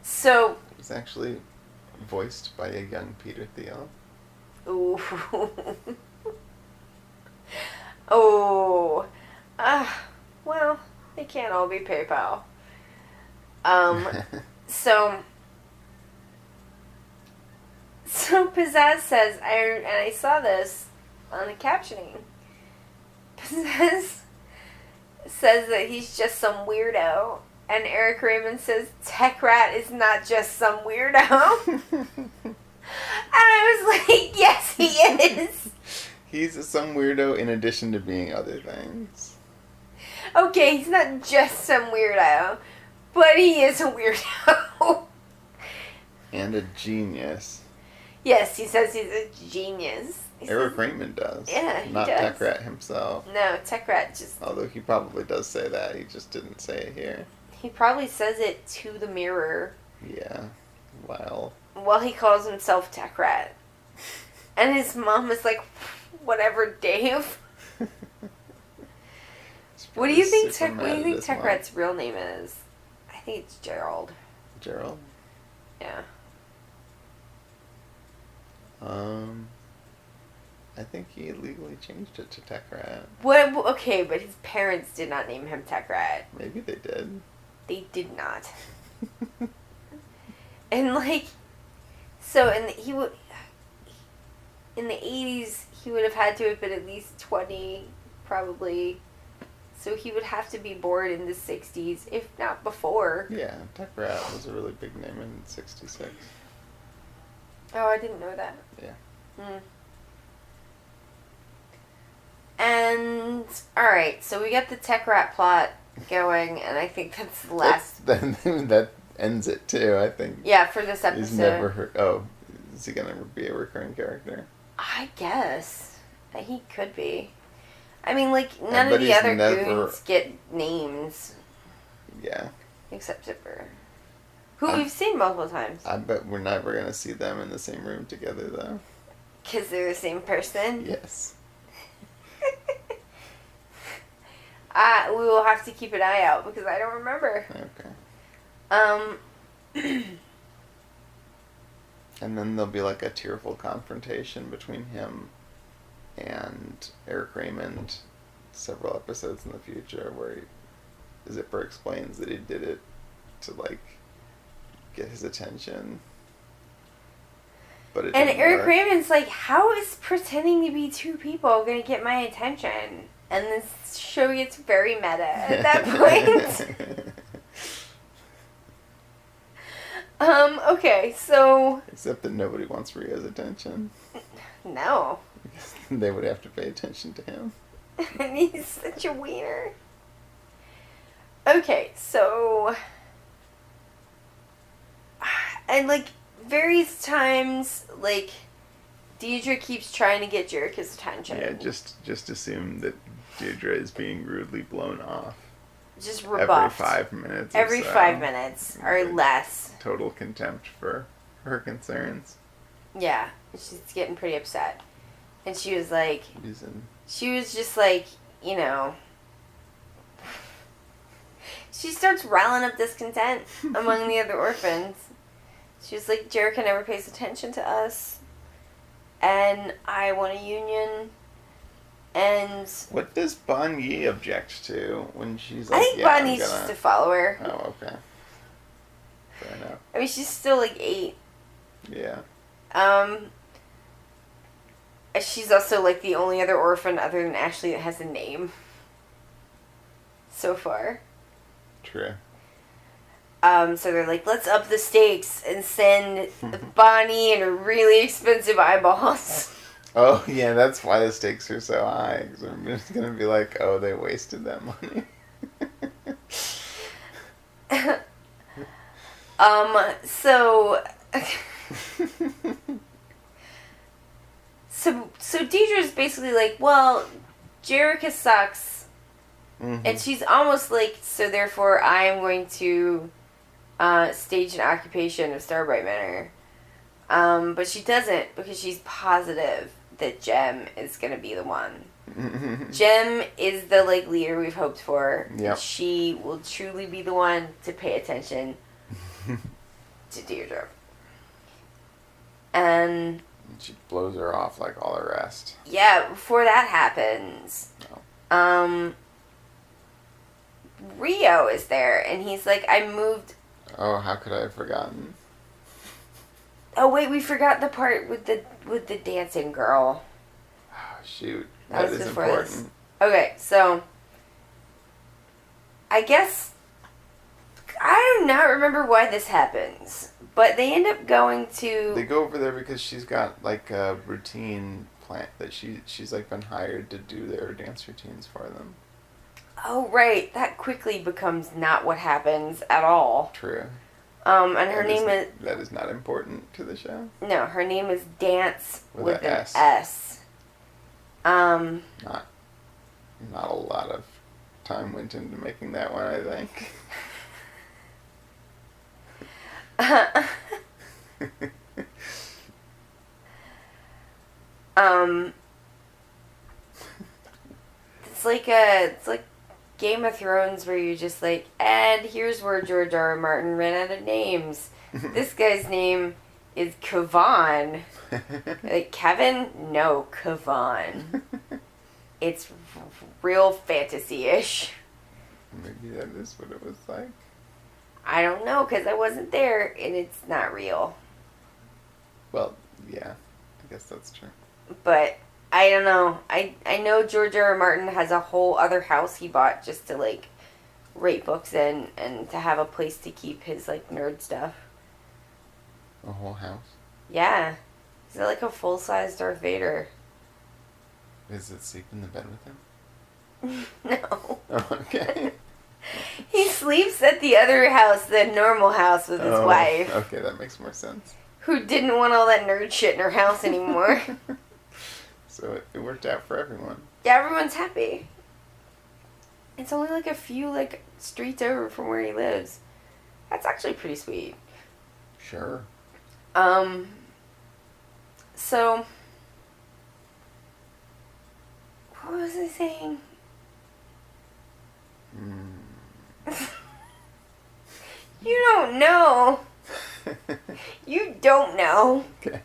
[SPEAKER 1] So...
[SPEAKER 2] It was actually voiced by a young Peter Thiel.
[SPEAKER 1] Ooh. Oh. Well, they can't all be PayPal. So Pizzazz says, and I saw this on the captioning. Pizzazz says that he's just some weirdo And Eric Raymond says, Tech Rat is not just some weirdo. And I was like, yes, he is.
[SPEAKER 2] He's some weirdo in addition to being other things.
[SPEAKER 1] Okay, he's not just some weirdo, but he is a weirdo.
[SPEAKER 2] And a genius.
[SPEAKER 1] Yes, he says he's a genius.
[SPEAKER 2] Eric Raymond does.
[SPEAKER 1] Yeah, he
[SPEAKER 2] Not
[SPEAKER 1] does.
[SPEAKER 2] Tech Rat himself.
[SPEAKER 1] No, Tech Rat just...
[SPEAKER 2] Although he probably does say that, he just didn't say it here.
[SPEAKER 1] He probably says it to the mirror.
[SPEAKER 2] Yeah. Well,
[SPEAKER 1] He calls himself Tech Rat. And his mom is like, whatever, Dave. What do you think Tech Rat's real name is? I think it's Gerald.
[SPEAKER 2] Gerald?
[SPEAKER 1] Yeah.
[SPEAKER 2] I think he illegally changed it to Tech Rat.
[SPEAKER 1] What? Okay, but his parents did not name him Tech Rat.
[SPEAKER 2] Maybe they did.
[SPEAKER 1] They did not. And like, so he would in the 80s he would have had to have been at least 20, probably. So he would have to be born in the 60s, if not before.
[SPEAKER 2] Yeah, Tech Rat was a really big name in '66.
[SPEAKER 1] Oh, I didn't know that.
[SPEAKER 2] Yeah.
[SPEAKER 1] Hmm. And alright, so we got the Tech Rat plot going, and I think that's the last.
[SPEAKER 2] That ends it too, I think.
[SPEAKER 1] Yeah, for this episode.
[SPEAKER 2] He's never is he gonna be a recurring character?
[SPEAKER 1] I guess. He could be. I mean, like, none of the other goons get names.
[SPEAKER 2] Yeah.
[SPEAKER 1] Except Zipper. Who we've seen multiple times.
[SPEAKER 2] I bet we're never gonna see them in the same room together, though.
[SPEAKER 1] Because they're the same person?
[SPEAKER 2] Yes.
[SPEAKER 1] We will have to keep an eye out, because I don't remember.
[SPEAKER 2] Okay. And then there'll be like a tearful confrontation between him and Eric Raymond several episodes in the future where Zipper explains that he did it to like get his attention. But it
[SPEAKER 1] and
[SPEAKER 2] didn't
[SPEAKER 1] Eric
[SPEAKER 2] work.
[SPEAKER 1] Raymond's like, how is pretending to be two people going to get my attention? And this show gets very meta at that point. Okay, so...
[SPEAKER 2] Except that nobody wants Rio's attention.
[SPEAKER 1] No.
[SPEAKER 2] They would have to pay attention to him.
[SPEAKER 1] And he's such a wiener. Okay, so... And, like, various times, like, Deidre keeps trying to get Jerica's attention.
[SPEAKER 2] Yeah, just assume that Deirdre is being rudely blown off.
[SPEAKER 1] Just rebuffed.
[SPEAKER 2] Every 5 minutes.
[SPEAKER 1] Every 5 minutes, or less.
[SPEAKER 2] Total contempt for her concerns.
[SPEAKER 1] She's getting pretty upset. And she was like...
[SPEAKER 2] Reason.
[SPEAKER 1] She was just like, you know... She starts riling up discontent among the other orphans. She was like, Jerica never pays attention to us. And I want a union. And...
[SPEAKER 2] What does Bon Yi object to when she's like,
[SPEAKER 1] I think Bon Yi's just a follower.
[SPEAKER 2] Oh, okay. Fair enough.
[SPEAKER 1] I mean, she's still like 8.
[SPEAKER 2] Yeah.
[SPEAKER 1] She's also like the only other orphan other than Ashley that has a name. So far.
[SPEAKER 2] True.
[SPEAKER 1] So they're like, let's up the stakes and send Bonnie and her really expensive eyeballs.
[SPEAKER 2] Oh, yeah, that's why the stakes are so high. Because I'm just going to be like, oh, they wasted that money.
[SPEAKER 1] So Deidre's basically like, well, Jerica sucks.
[SPEAKER 2] Mm-hmm.
[SPEAKER 1] And she's almost like, so therefore I am going to stage an occupation of Starbright Manor. But she doesn't, because she's positive that Jem is going to be the one. Jem is the like leader we've hoped for.
[SPEAKER 2] Yep.
[SPEAKER 1] She will truly be the one to pay attention to Deirdre. And
[SPEAKER 2] she blows her off like all the rest.
[SPEAKER 1] yeah, before that happens, Rio is there, and he's like, I moved...
[SPEAKER 2] Oh, how could I have forgotten?
[SPEAKER 1] Oh, wait, we forgot the part with the dancing girl.
[SPEAKER 2] Oh, shoot.
[SPEAKER 1] That
[SPEAKER 2] That
[SPEAKER 1] was
[SPEAKER 2] is
[SPEAKER 1] before
[SPEAKER 2] important.
[SPEAKER 1] this. Okay, so... I guess... I do not remember why this happens, but they end up going to...
[SPEAKER 2] They go over there because she's got, like, a routine plan that she's like, been hired to do their dance routines for them.
[SPEAKER 1] Oh, right. That quickly becomes not what happens at all.
[SPEAKER 2] True.
[SPEAKER 1] And her name is...
[SPEAKER 2] That is not important to the show?
[SPEAKER 1] No, her name is Dance with an
[SPEAKER 2] S.
[SPEAKER 1] S.
[SPEAKER 2] Not a lot of time went into making that one, I think. It's like Game of Thrones where you're just like, and here's where George R. R. Martin ran out of names. This guy's name is Kavan. Like, Kevin? No, Kavan. It's real fantasy-ish. Maybe that is what it was like.
[SPEAKER 1] I don't know, because I wasn't there, and it's not real.
[SPEAKER 2] Well, yeah, I guess that's true.
[SPEAKER 1] But, I don't know. I know George R. R. Martin has a whole other house he bought just to, like, write books in, and to have a place to keep his, like, nerd stuff.
[SPEAKER 2] A whole house?
[SPEAKER 1] Yeah. He's like a full-size Darth Vader.
[SPEAKER 2] Does it sleep in the bed with him?
[SPEAKER 1] No.
[SPEAKER 2] Oh, okay.
[SPEAKER 1] He sleeps at the other house, the normal house, with his wife.
[SPEAKER 2] Okay, that makes more sense.
[SPEAKER 1] Who didn't want all that nerd shit in her house anymore.
[SPEAKER 2] So it worked out for everyone.
[SPEAKER 1] Yeah, everyone's happy. It's only like a few, like, streets over from where he lives. That's actually pretty sweet.
[SPEAKER 2] Sure.
[SPEAKER 1] So, what was I saying? You don't know. You don't know.
[SPEAKER 2] Okay.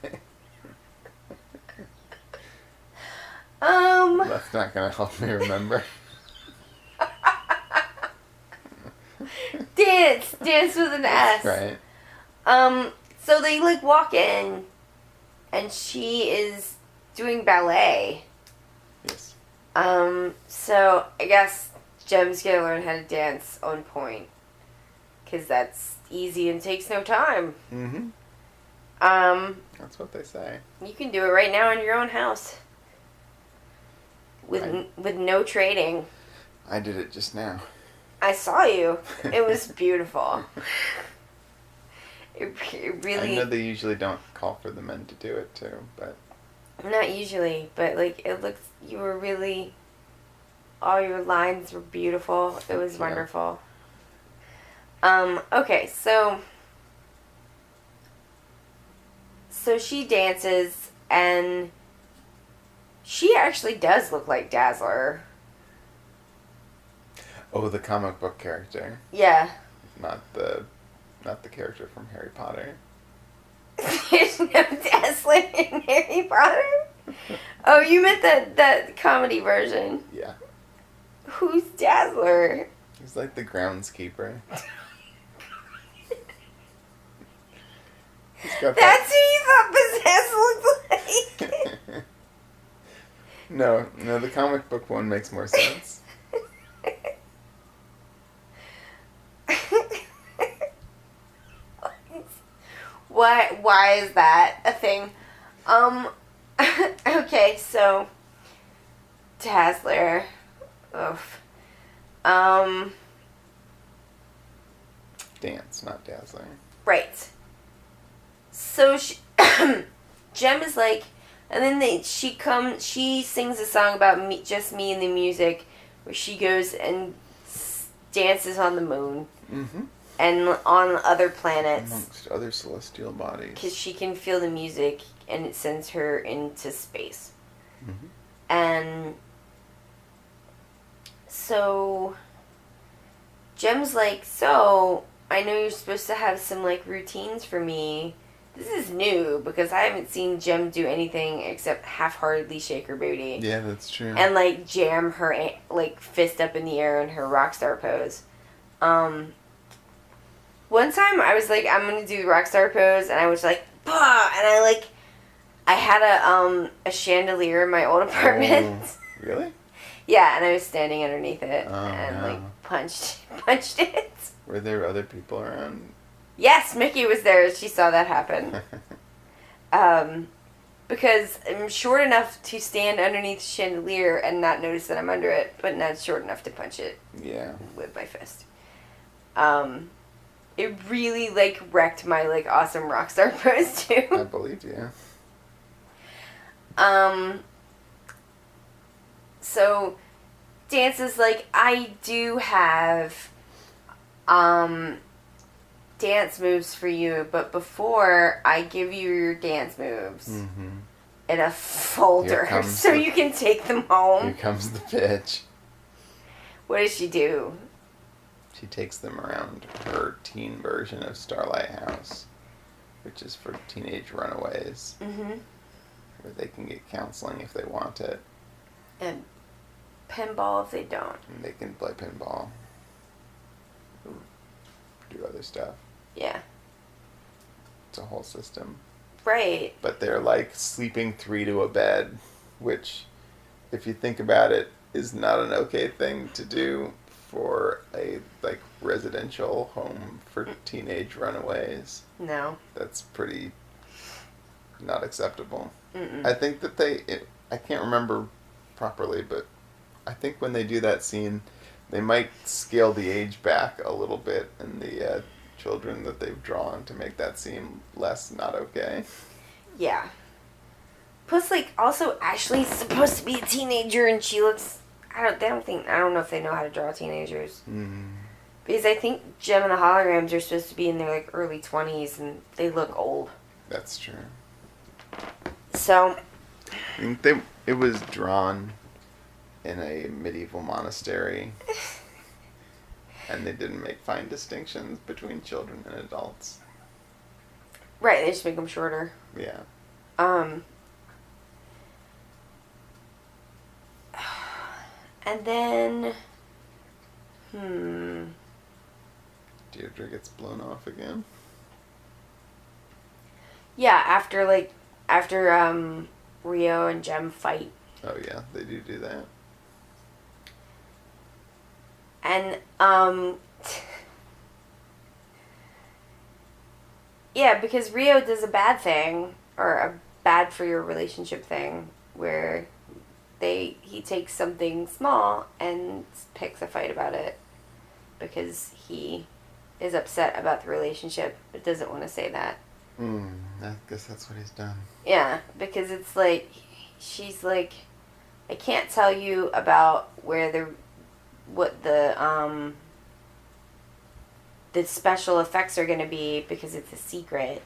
[SPEAKER 2] That's not gonna help me remember.
[SPEAKER 1] Dance with an S.
[SPEAKER 2] Right.
[SPEAKER 1] So they, like, walk in, and she is doing ballet.
[SPEAKER 2] Yes.
[SPEAKER 1] So I guess Jem's gonna learn how to dance on point, because that's easy and takes no time.
[SPEAKER 2] Mm-hmm. That's what they say.
[SPEAKER 1] You can do it right now in your own house. With no training.
[SPEAKER 2] I did it just now.
[SPEAKER 1] I saw you. It was beautiful. It really...
[SPEAKER 2] I know they usually don't call for the men to do it too, but...
[SPEAKER 1] Not usually, but, like, it looks... You were really... All your lines were beautiful. It was wonderful. Okay, so... So she dances, and... She actually does look like Dazzler.
[SPEAKER 2] Oh, the comic book character.
[SPEAKER 1] Yeah.
[SPEAKER 2] Not the character from Harry Potter.
[SPEAKER 1] There's no Dazzler in Harry Potter? Oh, you meant that comedy version.
[SPEAKER 2] Yeah.
[SPEAKER 1] Who's Dazzler?
[SPEAKER 2] He's like the groundskeeper.
[SPEAKER 1] That's who you thought Possessed looked like?
[SPEAKER 2] No, the comic book one makes more sense.
[SPEAKER 1] Why is that a thing? Okay, so Dazzler. Oof.
[SPEAKER 2] Dance, not Dazzler.
[SPEAKER 1] Right. So she Jem is like, and then she sings a song about just me and the music, where she goes and dances on the moon. Mm-hmm. And on other planets.
[SPEAKER 2] Amongst other celestial bodies.
[SPEAKER 1] Because she can feel the music, and it sends her into space.
[SPEAKER 2] Mm-hmm.
[SPEAKER 1] And so Jem's like, so I know you're supposed to have some, like, routines for me. This is new, because I haven't seen Jem do anything except half-heartedly shake her booty.
[SPEAKER 2] Yeah, that's true.
[SPEAKER 1] And, like, jam her, like, fist up in the air in her rock star pose. One time I was like, I'm gonna do the rock star pose, and I was like, bah! And I had a chandelier in my old apartment.
[SPEAKER 2] Oh, really?
[SPEAKER 1] Yeah, and I was standing underneath it,
[SPEAKER 2] Oh,
[SPEAKER 1] and,
[SPEAKER 2] no.
[SPEAKER 1] like, punched it.
[SPEAKER 2] Were there other people around?
[SPEAKER 1] Yes, Mickey was there. She saw that happen. Because I'm short enough to stand underneath the chandelier and not notice that I'm under it, but not short enough to punch it.
[SPEAKER 2] Yeah.
[SPEAKER 1] With my fist. It really, like, wrecked my, like, awesome rock star pose, too.
[SPEAKER 2] I believe you.
[SPEAKER 1] So, dances, like, I do have, dance moves for you, but before I give you your dance moves in a folder so you can take them home.
[SPEAKER 2] Here comes the pitch.
[SPEAKER 1] What does she do?
[SPEAKER 2] She takes them around her teen version of Starlight House, which is for teenage runaways, where they can get counseling if they want it.
[SPEAKER 1] And pinball if they don't.
[SPEAKER 2] And they can play pinball. Or do other stuff.
[SPEAKER 1] Yeah.
[SPEAKER 2] It's a whole system.
[SPEAKER 1] Right.
[SPEAKER 2] But they're like sleeping 3 to a bed, which, if you think about it, is not an okay thing to do for a like residential home for teenage runaways.
[SPEAKER 1] No.
[SPEAKER 2] That's pretty not acceptable.
[SPEAKER 1] Mm-mm.
[SPEAKER 2] I think that I can't remember properly, but I think when they do that scene, they might scale the age back a little bit in the children that they've drawn to make that seem less not okay.
[SPEAKER 1] Yeah. Plus, like, also Ashley's supposed to be a teenager, and she looks. I don't know if they know how to draw teenagers. Because I think Jem and the Holograms are supposed to be in their, like, early 20s, and they look old.
[SPEAKER 2] That's true.
[SPEAKER 1] So.
[SPEAKER 2] I think it was drawn in a medieval monastery, and they didn't make fine distinctions between children and adults.
[SPEAKER 1] Right, they just make them shorter.
[SPEAKER 2] Yeah.
[SPEAKER 1] And then,
[SPEAKER 2] Deirdre gets blown off again.
[SPEAKER 1] Yeah, after Rio and Jem fight.
[SPEAKER 2] Oh yeah, they do that.
[SPEAKER 1] And, yeah, because Rio does a bad thing, or a bad for your relationship thing, where he takes something small and picks a fight about it because he is upset about the relationship but doesn't want to say that.
[SPEAKER 2] I guess that's what he's done.
[SPEAKER 1] Yeah, because it's like, she's like, I can't tell you about what the special effects are going to be because it's a secret.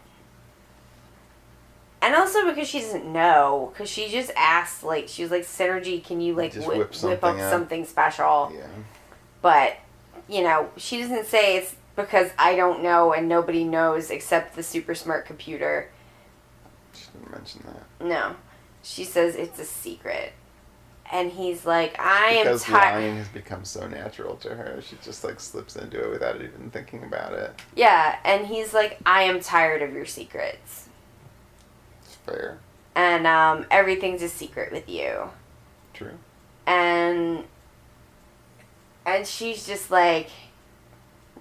[SPEAKER 1] And also because she doesn't know, because she just asked, like, she was like, Synergy, can you, like, whip up something special?
[SPEAKER 2] Yeah.
[SPEAKER 1] But, you know, she doesn't say it's because I don't know and nobody knows except the super smart computer.
[SPEAKER 2] She didn't mention that.
[SPEAKER 1] No. She says it's a secret. And he's like, I am
[SPEAKER 2] because
[SPEAKER 1] tired.
[SPEAKER 2] lying has become so natural to her. She just, like, slips into it without even thinking about it.
[SPEAKER 1] Yeah, and he's like, I am tired of your secrets.
[SPEAKER 2] Fair.
[SPEAKER 1] And everything's a secret with you.
[SPEAKER 2] True.
[SPEAKER 1] And she's just like,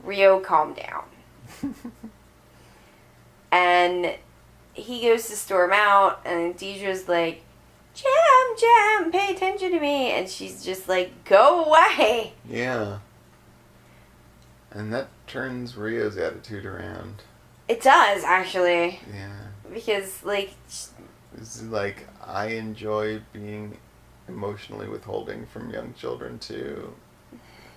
[SPEAKER 1] Rio, calm down. And he goes to storm out, and Deidre's like, Jem, pay attention to me. And she's just like, go away.
[SPEAKER 2] Yeah. And that turns Rio's attitude around.
[SPEAKER 1] It does, actually.
[SPEAKER 2] Yeah.
[SPEAKER 1] Because, like...
[SPEAKER 2] It's like, I enjoy being emotionally withholding from young children, too.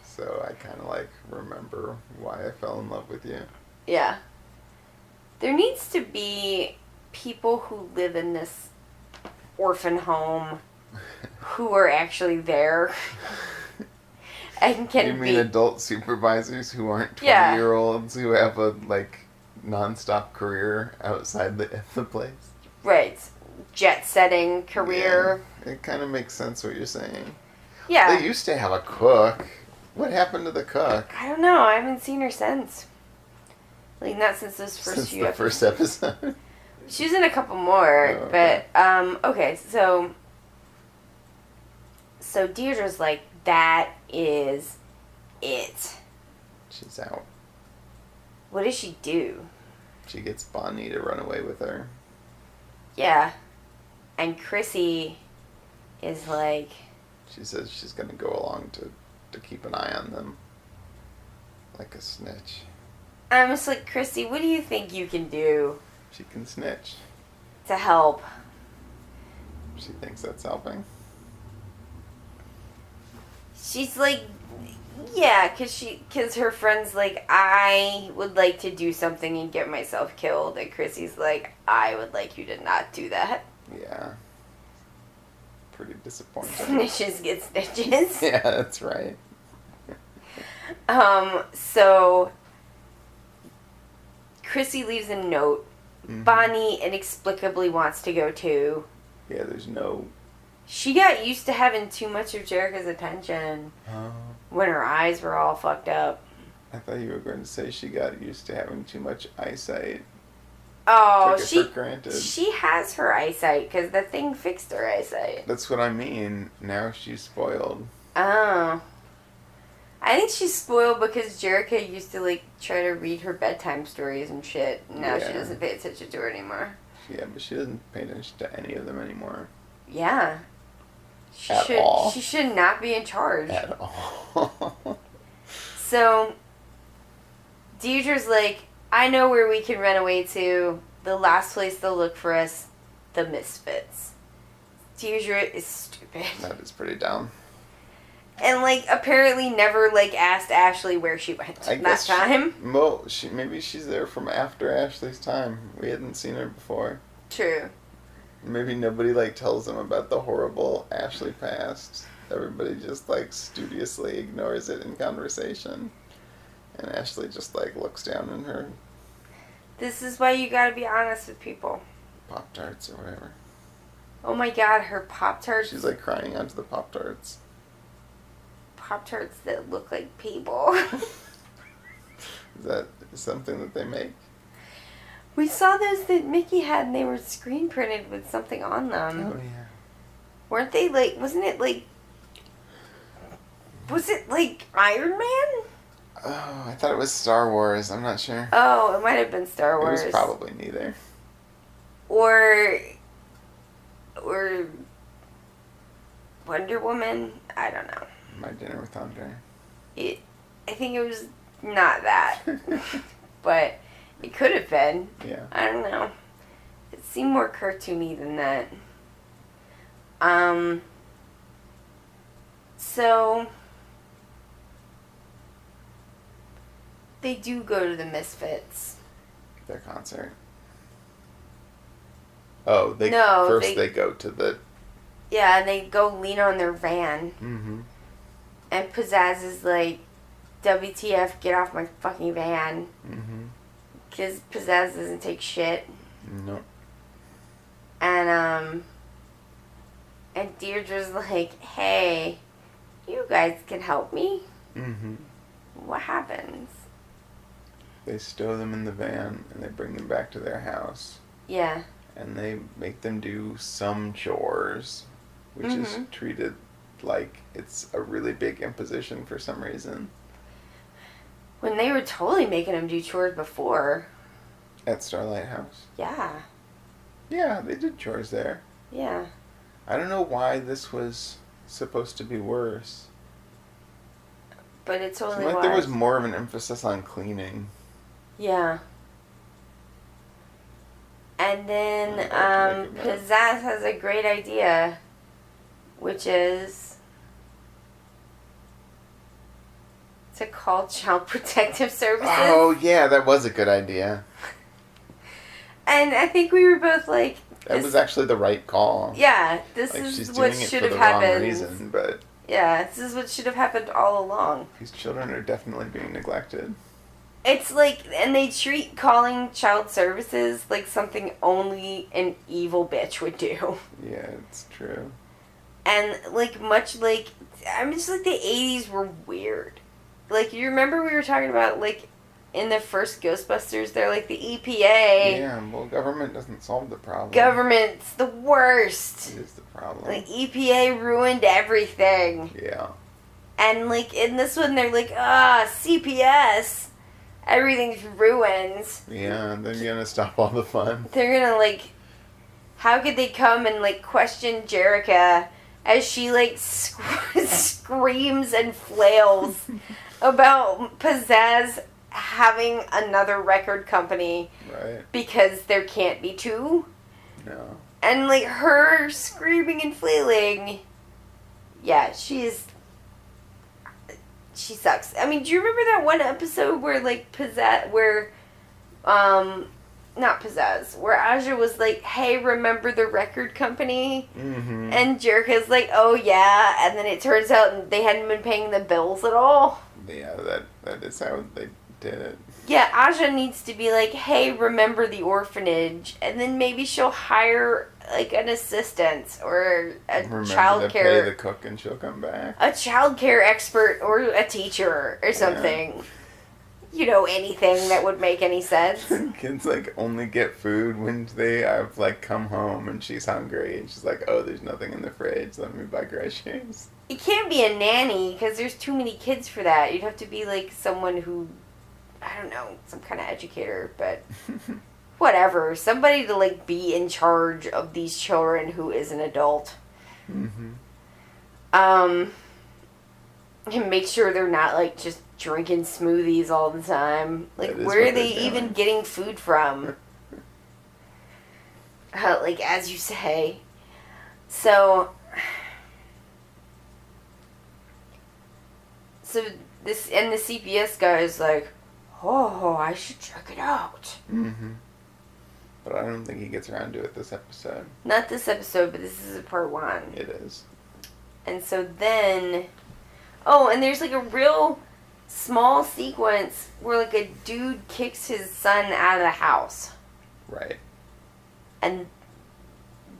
[SPEAKER 2] So I kind of, like, remember why I fell in love with you.
[SPEAKER 1] Yeah. There needs to be people who live in this orphan home who are actually there. And can
[SPEAKER 2] You mean adult supervisors who aren't 20-year-olds who have a, like, non-stop career outside the place?
[SPEAKER 1] Right. Jet-setting career.
[SPEAKER 2] Yeah, it kind of makes sense what you're saying.
[SPEAKER 1] Yeah.
[SPEAKER 2] They used to have a cook. What happened to the cook?
[SPEAKER 1] I don't know. I haven't seen her since. Like, not since those first few episodes.
[SPEAKER 2] First episode?
[SPEAKER 1] She was in a couple more,
[SPEAKER 2] oh, okay.
[SPEAKER 1] But, okay, so Deirdre's like, that is it.
[SPEAKER 2] She's out.
[SPEAKER 1] What does she do?
[SPEAKER 2] She gets Bonnie to run away with her.
[SPEAKER 1] Yeah. And Chrissy is like...
[SPEAKER 2] She says she's going to go along to keep an eye on them. Like a snitch.
[SPEAKER 1] I'm just like, Chrissy, what do you think you can do
[SPEAKER 2] She can snitch.
[SPEAKER 1] to help?
[SPEAKER 2] She thinks that's helping.
[SPEAKER 1] She's like, yeah, cause her friend's like, I would like to do something and get myself killed, and Chrissy's like, I would like you to not do that.
[SPEAKER 2] Yeah. Pretty disappointing.
[SPEAKER 1] Snitches get stitches.
[SPEAKER 2] Yeah, that's right.
[SPEAKER 1] So Chrissy leaves a note.
[SPEAKER 2] Mm-hmm.
[SPEAKER 1] Bonnie inexplicably wants to go too.
[SPEAKER 2] Yeah, there's no...
[SPEAKER 1] She got used to having too much of Jerica's attention when her eyes were all fucked up.
[SPEAKER 2] I thought you were going to say she got used to having too much eyesight.
[SPEAKER 1] Oh,
[SPEAKER 2] Took it for granted.
[SPEAKER 1] she has her eyesight because the thing fixed her eyesight.
[SPEAKER 2] That's what I mean. Now she's spoiled.
[SPEAKER 1] Oh. I think she's spoiled because Jerica used to like try to read her bedtime stories and shit. Now she doesn't pay attention to her anymore.
[SPEAKER 2] Yeah, but she doesn't pay attention to any of them anymore.
[SPEAKER 1] Yeah.
[SPEAKER 2] All.
[SPEAKER 1] She should not be in charge.
[SPEAKER 2] At all.
[SPEAKER 1] So, Deirdre's like, I know where we can run away to. The last place they'll look for us, the Misfits. Deirdre is stupid.
[SPEAKER 2] That is pretty dumb.
[SPEAKER 1] And, like, apparently never, like, asked Ashley where she went that time.
[SPEAKER 2] Maybe she's there from after Ashley's time. We hadn't seen her before.
[SPEAKER 1] True.
[SPEAKER 2] Maybe nobody, like, tells them about the horrible Ashley past. Everybody just, like, studiously ignores it in conversation. And Ashley just, like, looks down in her...
[SPEAKER 1] This is why you gotta be honest with people.
[SPEAKER 2] Pop-Tarts or whatever.
[SPEAKER 1] Oh my god, her Pop-Tarts...
[SPEAKER 2] She's, like, crying onto the Pop-Tarts.
[SPEAKER 1] Pop-Tarts that look like people.
[SPEAKER 2] Is that something that they make?
[SPEAKER 1] We saw those that Mickey had and they were screen printed with something on them.
[SPEAKER 2] Oh, yeah.
[SPEAKER 1] Weren't they like, wasn't it like Iron Man?
[SPEAKER 2] Oh, I thought it was Star Wars. I'm not sure.
[SPEAKER 1] Oh, it might have been Star Wars.
[SPEAKER 2] It was probably neither.
[SPEAKER 1] Or Wonder Woman? I don't know.
[SPEAKER 2] My Dinner with Andre.
[SPEAKER 1] I think it was not that. But it could have been.
[SPEAKER 2] Yeah.
[SPEAKER 1] I don't know. It seemed more cartoony than that. So they do go to the Misfits.
[SPEAKER 2] Their concert. Oh, they go to the...
[SPEAKER 1] Yeah, and they go lean on their van.
[SPEAKER 2] Mm-hmm.
[SPEAKER 1] And Pizzazz is like, WTF, get off my fucking van.
[SPEAKER 2] Mm-hmm.
[SPEAKER 1] Because Pizzazz doesn't take shit.
[SPEAKER 2] No.
[SPEAKER 1] And Deirdre's like, hey, you guys can help me.
[SPEAKER 2] Mm-hmm.
[SPEAKER 1] What happens?
[SPEAKER 2] They stow them in the van and they bring them back to their house.
[SPEAKER 1] Yeah.
[SPEAKER 2] And they make them do some chores, which is treated like it's a really big imposition for some reason.
[SPEAKER 1] When they were totally making them do chores before.
[SPEAKER 2] At Starlight House?
[SPEAKER 1] Yeah.
[SPEAKER 2] Yeah, they did chores there.
[SPEAKER 1] Yeah.
[SPEAKER 2] I don't know why this was supposed to be worse.
[SPEAKER 1] But it totally
[SPEAKER 2] Seemed like
[SPEAKER 1] was.
[SPEAKER 2] there was more of an emphasis on cleaning.
[SPEAKER 1] Yeah. And then Pizzazz has a great idea, which is to call Child Protective Services.
[SPEAKER 2] Oh, yeah, that was a good idea.
[SPEAKER 1] And I think we were both like...
[SPEAKER 2] That was actually the right call.
[SPEAKER 1] Yeah, this
[SPEAKER 2] like,
[SPEAKER 1] is what should have happened.
[SPEAKER 2] She's doing it for the wrong reason, but...
[SPEAKER 1] Yeah, this is what should have happened all along.
[SPEAKER 2] These children are definitely being neglected.
[SPEAKER 1] It's like, and they treat calling child services like something only an evil bitch would do.
[SPEAKER 2] Yeah, it's true.
[SPEAKER 1] And, like, much like, I'm just like, the 80s were weird. Like, you remember we were talking about, like, in the first Ghostbusters, they're like the EPA.
[SPEAKER 2] Yeah, well, government doesn't solve the problem.
[SPEAKER 1] Government's the worst.
[SPEAKER 2] It is the problem.
[SPEAKER 1] Like, EPA ruined everything.
[SPEAKER 2] Yeah.
[SPEAKER 1] And, like, in this one, they're like, CPS. everything's ruined.
[SPEAKER 2] Yeah, they're gonna stop all the fun.
[SPEAKER 1] They're gonna, like, how could they come and, like, question Jerica as she, like, screams and flails about Pizzazz having another record company.
[SPEAKER 2] Right. Because
[SPEAKER 1] there can't be two.
[SPEAKER 2] No.
[SPEAKER 1] And, like, her screaming and flailing. Yeah, she sucks. I mean, do you remember that one episode where, like, not Pizzazz, where Aja was like, hey, remember the record company?
[SPEAKER 2] Mm-hmm.
[SPEAKER 1] And Jerica's like, oh, yeah. And then it turns out they hadn't been paying the bills at all.
[SPEAKER 2] Yeah, that is how they did it.
[SPEAKER 1] Yeah, Aja needs to be like, hey, remember the orphanage. And then maybe she'll hire, like, an assistant or a
[SPEAKER 2] Remember to pay the cook and she'll come back.
[SPEAKER 1] A childcare expert or a teacher or something. Yeah. You know, anything that would make any sense.
[SPEAKER 2] Kids, like, only get food when they have, like, come home and she's hungry. And she's like, oh, there's nothing in the fridge. Let me buy groceries.
[SPEAKER 1] It can't be a nanny because there's too many kids for that. You'd have to be, like, someone who, I don't know, some kind of educator, but whatever. Somebody to, like, be in charge of these children who is an adult.
[SPEAKER 2] Mm-hmm.
[SPEAKER 1] And make sure they're not, like, just drinking smoothies all the time. Like, where are they even getting food from? Like, as you say. So this, and the CPS guy is like, oh, I should check it out.
[SPEAKER 2] Mm-hmm. But I don't think he gets around to it this episode.
[SPEAKER 1] Not this episode, but this is a part 1.
[SPEAKER 2] It is.
[SPEAKER 1] And so then, oh, and there's, like, a real small sequence where, like, a dude kicks his son out of the house.
[SPEAKER 2] Right. And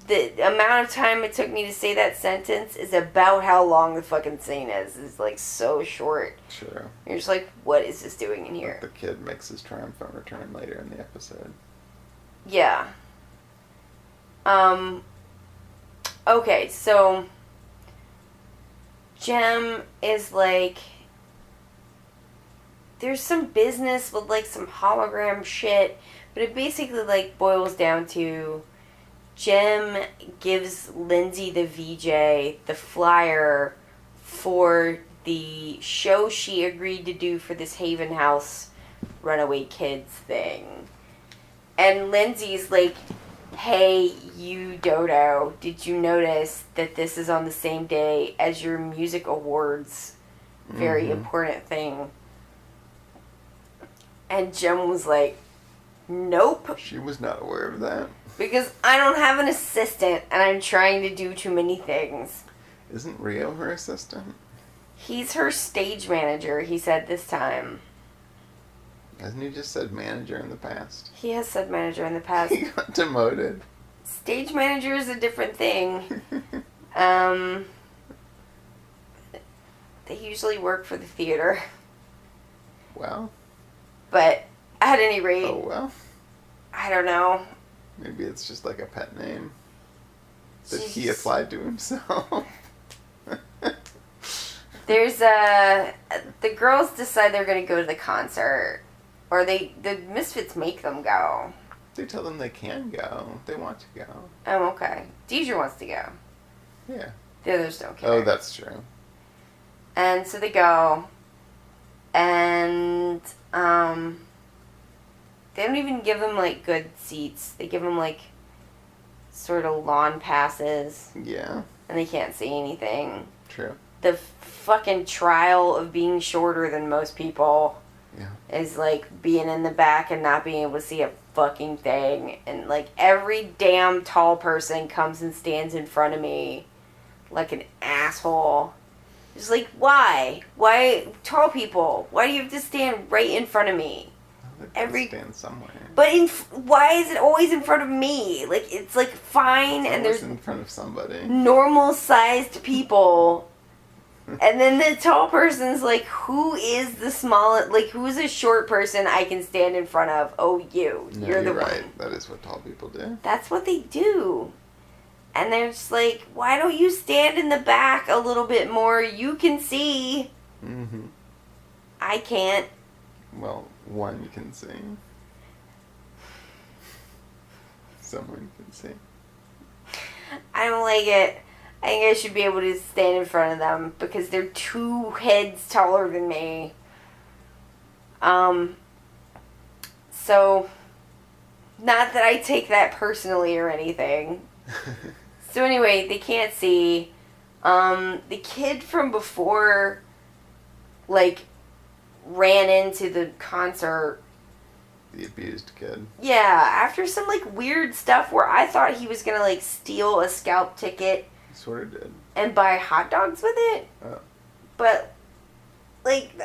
[SPEAKER 1] the amount of time it took me to say that sentence is about how long the fucking scene is. It's, like, so short.
[SPEAKER 2] Sure.
[SPEAKER 1] You're just like, what is this doing in here?
[SPEAKER 2] But the kid makes his triumphant return later in the episode.
[SPEAKER 1] Yeah. Okay, so Jem is like, there's some business with, like, some hologram shit, but it basically, like, boils down to Jem gives Lindsay the VJ the flyer for the show she agreed to do for this Haven House Runaway Kids thing. And Lindsay's like, hey, you dodo, did you notice that this is on the same day as your music awards? Very important thing. And Jem was like, nope.
[SPEAKER 2] She was not aware of that.
[SPEAKER 1] Because I don't have an assistant, and I'm trying to do too many things.
[SPEAKER 2] Isn't Rio her assistant?
[SPEAKER 1] He's her stage manager, he said this time.
[SPEAKER 2] Hasn't he just said manager in the past?
[SPEAKER 1] He has said manager in the past.
[SPEAKER 2] He got demoted.
[SPEAKER 1] Stage manager is a different thing. They usually work for the theater.
[SPEAKER 2] Well.
[SPEAKER 1] But at any rate...
[SPEAKER 2] Oh, well.
[SPEAKER 1] I don't know.
[SPEAKER 2] Maybe it's just like a pet name that he applied to himself.
[SPEAKER 1] There's the girls decide they're going to go to the concert. Or the Misfits make them go.
[SPEAKER 2] They tell them they can go. They want to go.
[SPEAKER 1] Oh, okay. Deidre wants to go.
[SPEAKER 2] Yeah.
[SPEAKER 1] The others don't care.
[SPEAKER 2] Oh, that's true.
[SPEAKER 1] And so they go. And, they don't even give them, like, good seats. They give them, like, sort of lawn passes.
[SPEAKER 2] Yeah.
[SPEAKER 1] And they can't see anything.
[SPEAKER 2] True.
[SPEAKER 1] The fucking trial of being shorter than most people is, like, being in the back and not being able to see a fucking thing. And, like, every damn tall person comes and stands in front of me like an asshole. Just like, why? Why, tall people, why do you have to stand right in front of me?
[SPEAKER 2] Stand somewhere.
[SPEAKER 1] But why is it always in front of me? Like, it's, like, fine,
[SPEAKER 2] it's
[SPEAKER 1] and there's
[SPEAKER 2] in front of somebody.
[SPEAKER 1] Normal-sized people. And then the tall person's like, who is the smallest, like, who's a short person I can stand in front of? Oh, you.
[SPEAKER 2] No,
[SPEAKER 1] you're the
[SPEAKER 2] right.
[SPEAKER 1] one.
[SPEAKER 2] That is what tall people do.
[SPEAKER 1] That's what they do. And they're just like, why don't you stand in the back a little bit more? You can see.
[SPEAKER 2] Mm-hmm.
[SPEAKER 1] I can't.
[SPEAKER 2] Well, One can sing. Someone can sing.
[SPEAKER 1] I don't like it. I think I should be able to stand in front of them because they're 2 heads taller than me. So, not that I take that personally or anything. So anyway, they can't see. The kid from before, like, ran into the concert.
[SPEAKER 2] The abused kid.
[SPEAKER 1] Yeah, after some, like, weird stuff where I thought he was gonna, like, steal a scalp ticket.
[SPEAKER 2] He sort of did.
[SPEAKER 1] And buy hot dogs with it.
[SPEAKER 2] Oh.
[SPEAKER 1] But, like,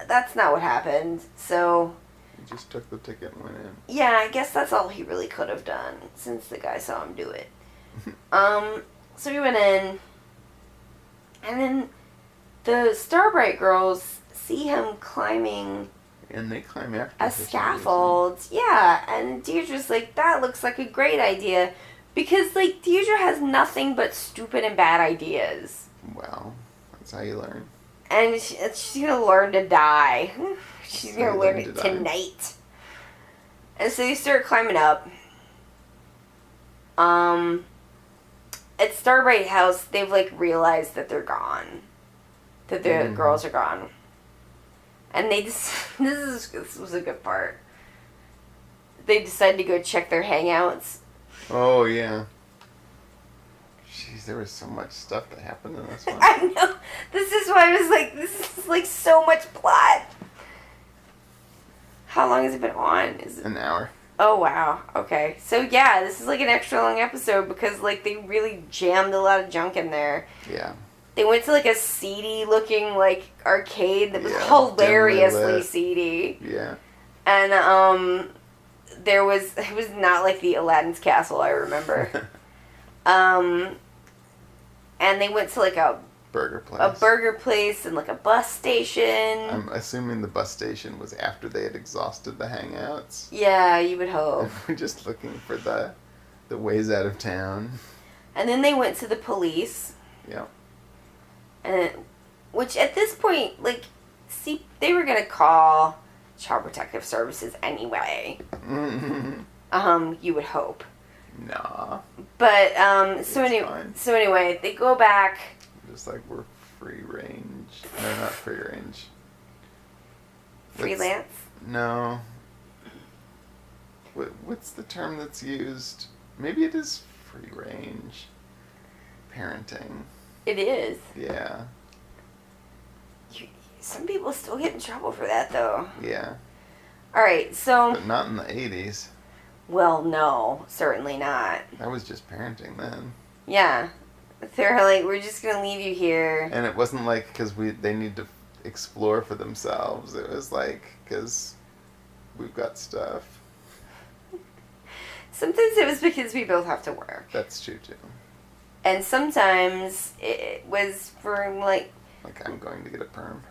[SPEAKER 1] that's not what happened. So,
[SPEAKER 2] He just took the ticket and went in.
[SPEAKER 1] yeah, I guess that's all he really could have done since the guy saw him do it. So we went in, and then the Starbright girls see him climbing
[SPEAKER 2] And they climb after
[SPEAKER 1] a
[SPEAKER 2] for some
[SPEAKER 1] scaffold. Yeah, and Deirdre's like, that looks like a great idea. Because, like, Deirdre has nothing but stupid and bad ideas.
[SPEAKER 2] reason. Well, that's how you learn.
[SPEAKER 1] And she's going to learn to die. She's going to learn it tonight. And so they start climbing up. At Starbright House, they've, like, realized that they're gone. That the girls are gone. And they just... This was a good part. They decide to go check their hangouts.
[SPEAKER 2] Oh, yeah. Jeez, there was so much stuff that happened in this one.
[SPEAKER 1] I know. This is why I was like, this is, like, so much plot. How long has it been on? Is it...
[SPEAKER 2] An hour.
[SPEAKER 1] Oh, wow. Okay. So, yeah, this is, like, an extra long episode because, like, they really jammed a lot of junk in there.
[SPEAKER 2] Yeah.
[SPEAKER 1] They went to, like, a seedy-looking, like, arcade that was
[SPEAKER 2] Yeah,
[SPEAKER 1] hilariously
[SPEAKER 2] dimly lit.
[SPEAKER 1] seedy.
[SPEAKER 2] Yeah.
[SPEAKER 1] And, it was not like the Aladdin's Castle, I remember. And they went to, like, a
[SPEAKER 2] Burger place.
[SPEAKER 1] burger place and, like, a bus station.
[SPEAKER 2] I'm assuming the bus station was after they had exhausted the hangouts.
[SPEAKER 1] Yeah, you would hope.
[SPEAKER 2] We're just looking for the ways out of town.
[SPEAKER 1] And then they went to the police.
[SPEAKER 2] Yeah.
[SPEAKER 1] And which at this point, like, see, they were gonna call Child Protective Services anyway. You would hope.
[SPEAKER 2] Nah.
[SPEAKER 1] But
[SPEAKER 2] It's fine.
[SPEAKER 1] so anyway, they go back.
[SPEAKER 2] Just like we're free range. No, not free range.
[SPEAKER 1] Freelance.
[SPEAKER 2] No. What's the term that's used? Maybe it is free range. Parenting.
[SPEAKER 1] It is.
[SPEAKER 2] Yeah.
[SPEAKER 1] Some people still get in trouble for that, though.
[SPEAKER 2] Yeah.
[SPEAKER 1] All right, so.
[SPEAKER 2] But not in the 80s.
[SPEAKER 1] Well, no, certainly not.
[SPEAKER 2] That was just parenting then.
[SPEAKER 1] Yeah, they're like, we're just gonna leave you here.
[SPEAKER 2] And it wasn't like because they need to explore for themselves. It was like because we've got stuff.
[SPEAKER 1] Sometimes it was because we both have to work.
[SPEAKER 2] That's true too.
[SPEAKER 1] And sometimes it was for, like...
[SPEAKER 2] Like, I'm going to get a perm.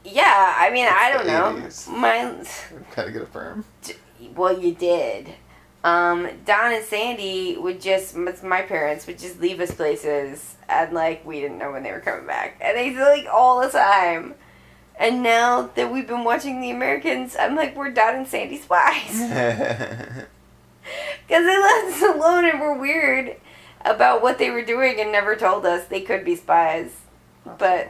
[SPEAKER 1] Yeah, I mean, I don't
[SPEAKER 2] the
[SPEAKER 1] know.
[SPEAKER 2] 80s. We've got to get a perm.
[SPEAKER 1] Well, you did. Don and Sandy my parents would just leave us places, and, like, we didn't know when they were coming back. And they did, like, all the time. And now that we've been watching The Americans, I'm like, we're Don and Sandy spies. Because they left us alone and were weird about what they were doing and never told us they could be spies. But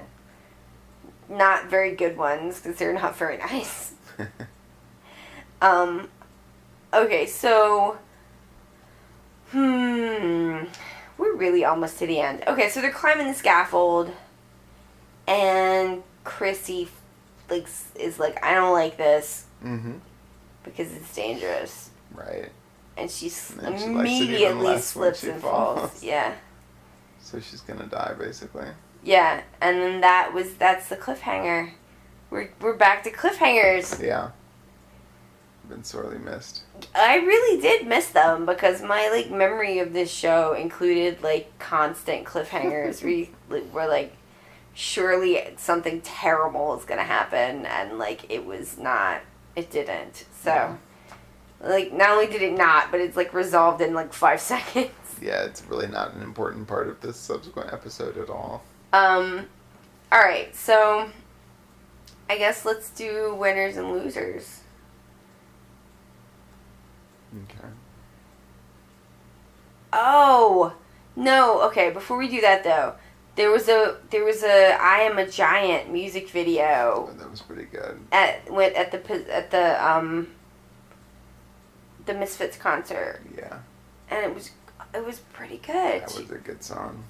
[SPEAKER 1] not very good ones, because they're not very nice. Okay, so... We're really almost to the end. Okay, so they're climbing the scaffold, and Chrissy, like, is like, I don't like this.
[SPEAKER 2] Mm-hmm.
[SPEAKER 1] Because it's dangerous.
[SPEAKER 2] Right.
[SPEAKER 1] And she
[SPEAKER 2] And she
[SPEAKER 1] immediately slips and falls. Yeah.
[SPEAKER 2] So she's gonna die, basically.
[SPEAKER 1] Yeah, and then that's the cliffhanger. We're back to cliffhangers.
[SPEAKER 2] Yeah. Been sorely missed.
[SPEAKER 1] I really did miss them because my, like, memory of this show included, like, constant cliffhangers where like, surely something terrible is gonna happen, and, like, it didn't. So,
[SPEAKER 2] Yeah.
[SPEAKER 1] like, not only did it not, but it's, like, resolved in, like, 5 seconds.
[SPEAKER 2] Yeah, it's really not an important part of this subsequent episode at all.
[SPEAKER 1] Alright, so I guess let's do winners and losers.
[SPEAKER 2] Okay.
[SPEAKER 1] Oh no! Okay, before we do that though, there was a I Am a Giant music video
[SPEAKER 2] Oh, that was pretty good.
[SPEAKER 1] at the Misfits concert,
[SPEAKER 2] Yeah.
[SPEAKER 1] and it was pretty good.
[SPEAKER 2] That was a good song.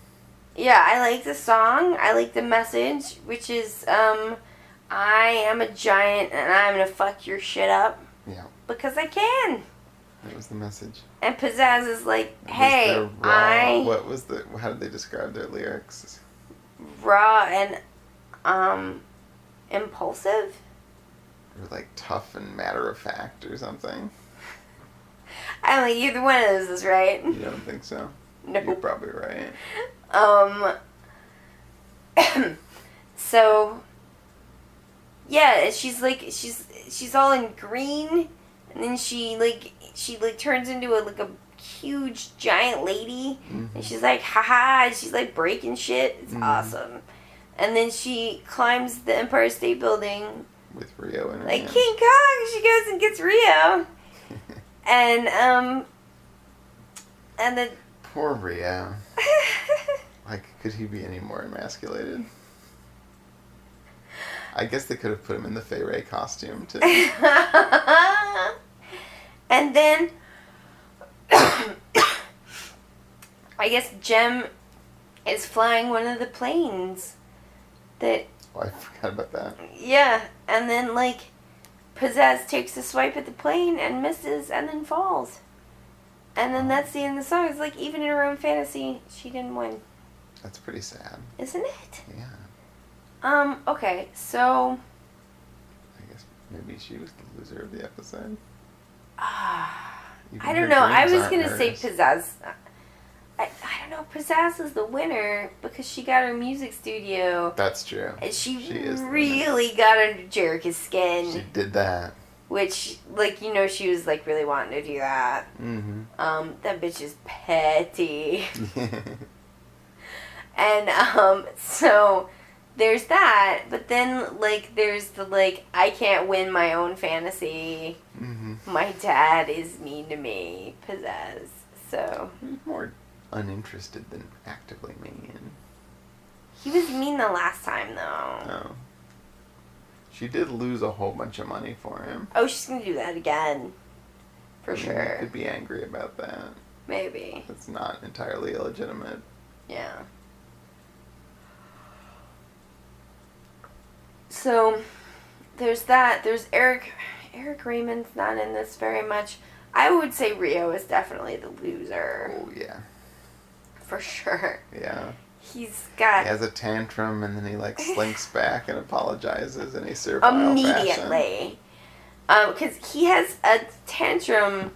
[SPEAKER 1] Yeah, I like the song. I like the message, which is I am a giant and I'm gonna fuck your shit up.
[SPEAKER 2] Yeah.
[SPEAKER 1] Because I can.
[SPEAKER 2] That was the message.
[SPEAKER 1] And Pizzazz is like,
[SPEAKER 2] It was
[SPEAKER 1] hey,
[SPEAKER 2] their raw, what was the? How did they describe their lyrics?
[SPEAKER 1] raw and impulsive.
[SPEAKER 2] Or like tough and matter of fact or something.
[SPEAKER 1] I don't think either one of those is right.
[SPEAKER 2] You don't think so?
[SPEAKER 1] No.
[SPEAKER 2] You're probably right.
[SPEAKER 1] So yeah, she's like she's all in green, and then she turns into a huge giant lady,
[SPEAKER 2] Mm-hmm.
[SPEAKER 1] and she's like haha, and she's like breaking shit. It's
[SPEAKER 2] Mhm.
[SPEAKER 1] awesome. And then she climbs the Empire State Building
[SPEAKER 2] With Rio in her
[SPEAKER 1] like
[SPEAKER 2] hand.
[SPEAKER 1] King Kong. She goes and gets Rio, and then
[SPEAKER 2] Poor Rio. Like, could he be any more emasculated? I guess they could have put him in the Fay Ray costume too.
[SPEAKER 1] and then I guess Jem is flying one of the planes that,
[SPEAKER 2] Oh, I forgot about that.
[SPEAKER 1] yeah, and then like Pizzazz takes a swipe at the plane and misses and then falls. And then that's the end of the song. It's like even in her own fantasy, she didn't win.
[SPEAKER 2] That's pretty sad.
[SPEAKER 1] Isn't it?
[SPEAKER 2] Yeah.
[SPEAKER 1] Okay, so
[SPEAKER 2] I guess maybe she was the loser of the episode. Even
[SPEAKER 1] I
[SPEAKER 2] her
[SPEAKER 1] don't know. I
[SPEAKER 2] dreams
[SPEAKER 1] was
[SPEAKER 2] aren't
[SPEAKER 1] gonna say
[SPEAKER 2] hers.
[SPEAKER 1] Pizzazz. I don't know. Pizzazz is the winner because she got her music studio.
[SPEAKER 2] That's true.
[SPEAKER 1] And she
[SPEAKER 2] is the winner.
[SPEAKER 1] really got under Jerica's skin.
[SPEAKER 2] She did that.
[SPEAKER 1] Which, like, she was, like, really wanting to do that.
[SPEAKER 2] Mm-hmm.
[SPEAKER 1] That bitch is petty. And, so, there's that. But then, like, there's the, like, I can't win my own fantasy.
[SPEAKER 2] Mm-hmm.
[SPEAKER 1] My dad is mean to me. Pizzazz. So.
[SPEAKER 2] He was more uninterested than actively mean.
[SPEAKER 1] He was mean the last time, though.
[SPEAKER 2] Oh. She did lose a whole bunch of money for him.
[SPEAKER 1] Oh, she's gonna do that again. For
[SPEAKER 2] I mean,
[SPEAKER 1] sure.
[SPEAKER 2] You could be angry about that.
[SPEAKER 1] Maybe.
[SPEAKER 2] It's not entirely illegitimate.
[SPEAKER 1] Yeah. So, there's that. There's Eric. Eric Raymond's not in this very much. I would say Rio is definitely the loser.
[SPEAKER 2] Oh, yeah.
[SPEAKER 1] For sure.
[SPEAKER 2] Yeah.
[SPEAKER 1] He's got...
[SPEAKER 2] He has a tantrum and then he, like, slinks back and apologizes in a servile fashion.
[SPEAKER 1] Immediately. Because he has a tantrum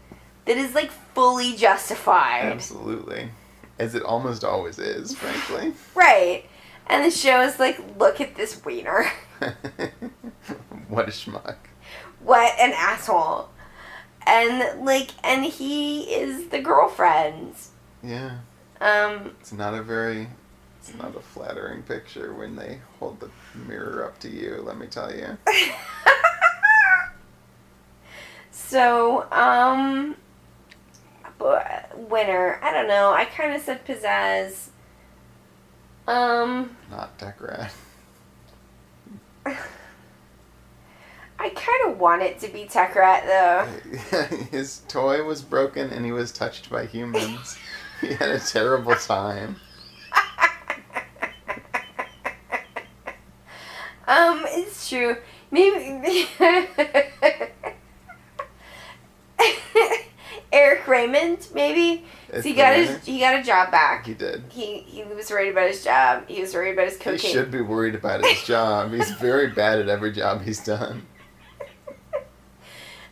[SPEAKER 1] that is, like, fully justified.
[SPEAKER 2] Absolutely. As it almost always is, frankly.
[SPEAKER 1] Right. And the show is like, look at this wiener.
[SPEAKER 2] What a schmuck.
[SPEAKER 1] What an asshole. And, like, and he is the girlfriend.
[SPEAKER 2] Yeah. It's not a flattering picture when they hold the mirror up to you, let me tell you.
[SPEAKER 1] So, winner. I don't know. I kind of said Pizzazz.
[SPEAKER 2] Not Tech Rat.
[SPEAKER 1] I kind of want it to be Tech Rat, though.
[SPEAKER 2] His toy was broken and he was touched by humans. He had a terrible time.
[SPEAKER 1] It's true. Maybe Eric Raymond, maybe.
[SPEAKER 2] It's
[SPEAKER 1] So he
[SPEAKER 2] the
[SPEAKER 1] got
[SPEAKER 2] winner.
[SPEAKER 1] he got a job back.
[SPEAKER 2] He did.
[SPEAKER 1] He was worried about his job. He was worried about his cocaine.
[SPEAKER 2] He should be worried about his job. He's very bad at every job he's done.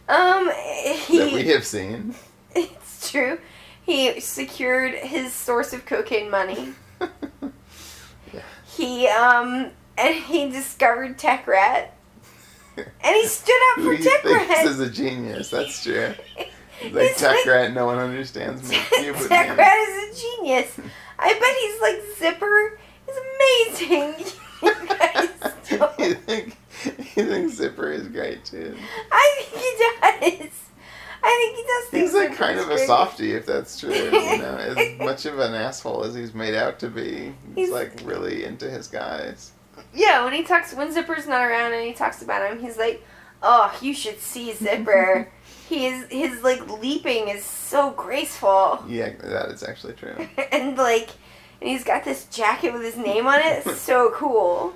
[SPEAKER 2] That we have seen.
[SPEAKER 1] It's true. He secured his source of cocaine money.
[SPEAKER 2] Yeah.
[SPEAKER 1] And he discovered Tech Rat. And he stood up for
[SPEAKER 2] He
[SPEAKER 1] Tech
[SPEAKER 2] thinks
[SPEAKER 1] Rat.
[SPEAKER 2] is a genius. That's true. Like
[SPEAKER 1] He's
[SPEAKER 2] Tech
[SPEAKER 1] like-
[SPEAKER 2] Rat, no one understands me. You would
[SPEAKER 1] Tech
[SPEAKER 2] mean.
[SPEAKER 1] Rat is a genius. I bet he's like Zipper is amazing. You guys don't-
[SPEAKER 2] you think He thinks Zipper is great too.
[SPEAKER 1] I think he does. I think he does think
[SPEAKER 2] He's like
[SPEAKER 1] Zipper
[SPEAKER 2] kind
[SPEAKER 1] is
[SPEAKER 2] of a
[SPEAKER 1] great.
[SPEAKER 2] softie, if that's true. You know, as much of an asshole as he's made out to be, he's like really into his guys.
[SPEAKER 1] Yeah, when Zipper's not around and he talks about him, he's like, "Oh, you should see Zipper. His like leaping is so graceful."
[SPEAKER 2] Yeah, that is actually true.
[SPEAKER 1] and he's got this jacket with his name on it. It's so cool.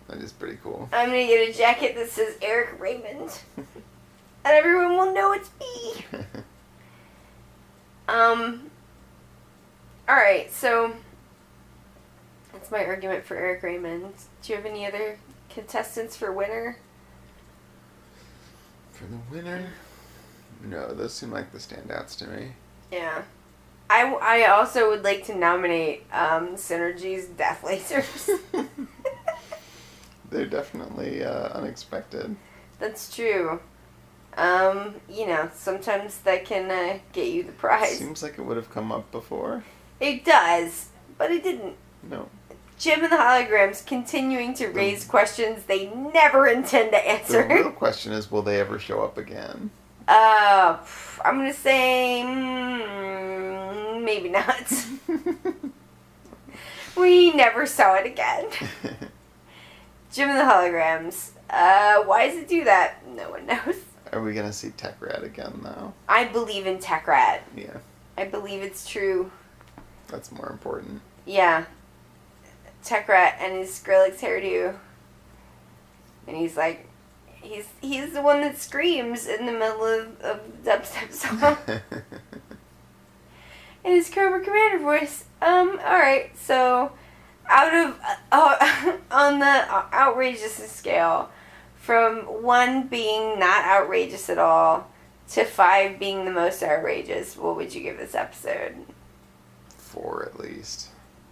[SPEAKER 2] That is pretty cool.
[SPEAKER 1] I'm gonna get a jacket that says Eric Raymond, and everyone will know it's me. All right, so that's my argument for Eric Raymond. Do you have any other contestants for winner?
[SPEAKER 2] For the winner? No, those seem like the standouts to me.
[SPEAKER 1] Yeah. I also would like to nominate Synergy's Death Lasers.
[SPEAKER 2] They're definitely unexpected.
[SPEAKER 1] That's true. You know, sometimes that can get you the prize.
[SPEAKER 2] Seems like it would have come up before.
[SPEAKER 1] It does, but it didn't.
[SPEAKER 2] No.
[SPEAKER 1] Jim and the Holograms continuing to raise questions they never intend to answer.
[SPEAKER 2] The real question is, will they ever show up again?
[SPEAKER 1] I'm gonna say maybe not. We never saw it again. Jim and the Holograms. Why does it do that? No one knows.
[SPEAKER 2] Are we gonna see Tech Rat again, though?
[SPEAKER 1] I believe in Tech Rat.
[SPEAKER 2] Yeah.
[SPEAKER 1] I believe it's true.
[SPEAKER 2] That's more important.
[SPEAKER 1] Yeah. Tech Rat and his Skrillex hairdo. And he's like, he's the one that screams in the middle of the dubstep song. And his Cobra Commander voice. Alright, so out of, on the outrageousness scale, from 1 being not outrageous at all to 5 being the most outrageous, what would you give this episode?
[SPEAKER 2] 4 at least.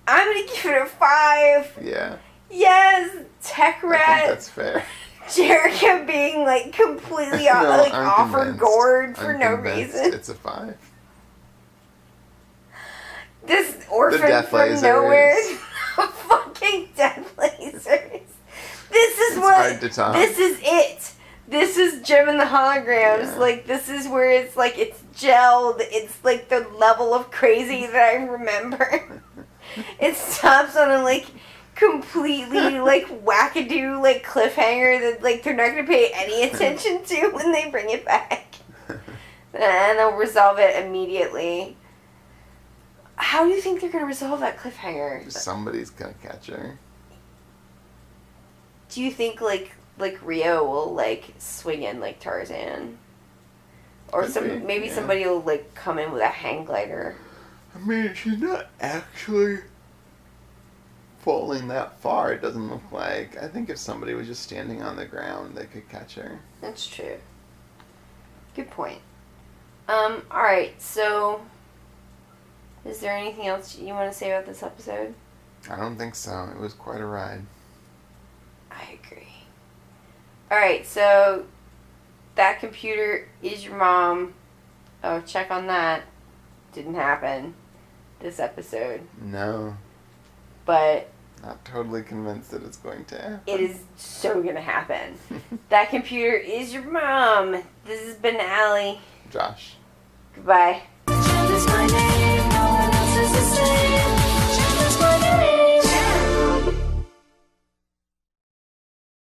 [SPEAKER 1] I'm gonna give it a 5.
[SPEAKER 2] Yeah.
[SPEAKER 1] Yes, Tech
[SPEAKER 2] I
[SPEAKER 1] Rat.
[SPEAKER 2] think that's fair.
[SPEAKER 1] Jericho being like completely
[SPEAKER 2] No, I'm
[SPEAKER 1] offered
[SPEAKER 2] convinced.
[SPEAKER 1] gourd for
[SPEAKER 2] I'm
[SPEAKER 1] no
[SPEAKER 2] convinced
[SPEAKER 1] reason.
[SPEAKER 2] It's a 5.
[SPEAKER 1] This orphan
[SPEAKER 2] death
[SPEAKER 1] from
[SPEAKER 2] lasers.
[SPEAKER 1] nowhere. Fucking death lasers. This is
[SPEAKER 2] It's
[SPEAKER 1] what.
[SPEAKER 2] hard to top.
[SPEAKER 1] This is it. This is Jim and the Holograms.
[SPEAKER 2] Yeah.
[SPEAKER 1] Like, this is where it's like, it's gelled. It's like the level of crazy that I remember. It stops on a like completely like wackadoo like cliffhanger that like they're not gonna pay any attention to when they bring it back. And they'll resolve it immediately. How do you think they're gonna resolve that cliffhanger?
[SPEAKER 2] Somebody's gonna catch her.
[SPEAKER 1] Do you think like Rio will like swing in like Tarzan? Or
[SPEAKER 2] Could be,
[SPEAKER 1] maybe
[SPEAKER 2] yeah.
[SPEAKER 1] somebody will like come in with a hang glider.
[SPEAKER 2] I mean, she's not actually falling that far, it doesn't look like. I think if somebody was just standing on the ground, they could catch her.
[SPEAKER 1] That's true. Good point. Alright, so is there anything else you want to say about this episode?
[SPEAKER 2] I don't think so. It was quite a ride.
[SPEAKER 1] I agree. Alright, so that computer is your mom. Oh, check on that. Didn't happen this episode.
[SPEAKER 2] No.
[SPEAKER 1] But
[SPEAKER 2] Not totally convinced that it's going to happen.
[SPEAKER 1] it is so gonna happen. That computer is your mom. This has been Allie.
[SPEAKER 2] Josh.
[SPEAKER 1] Goodbye.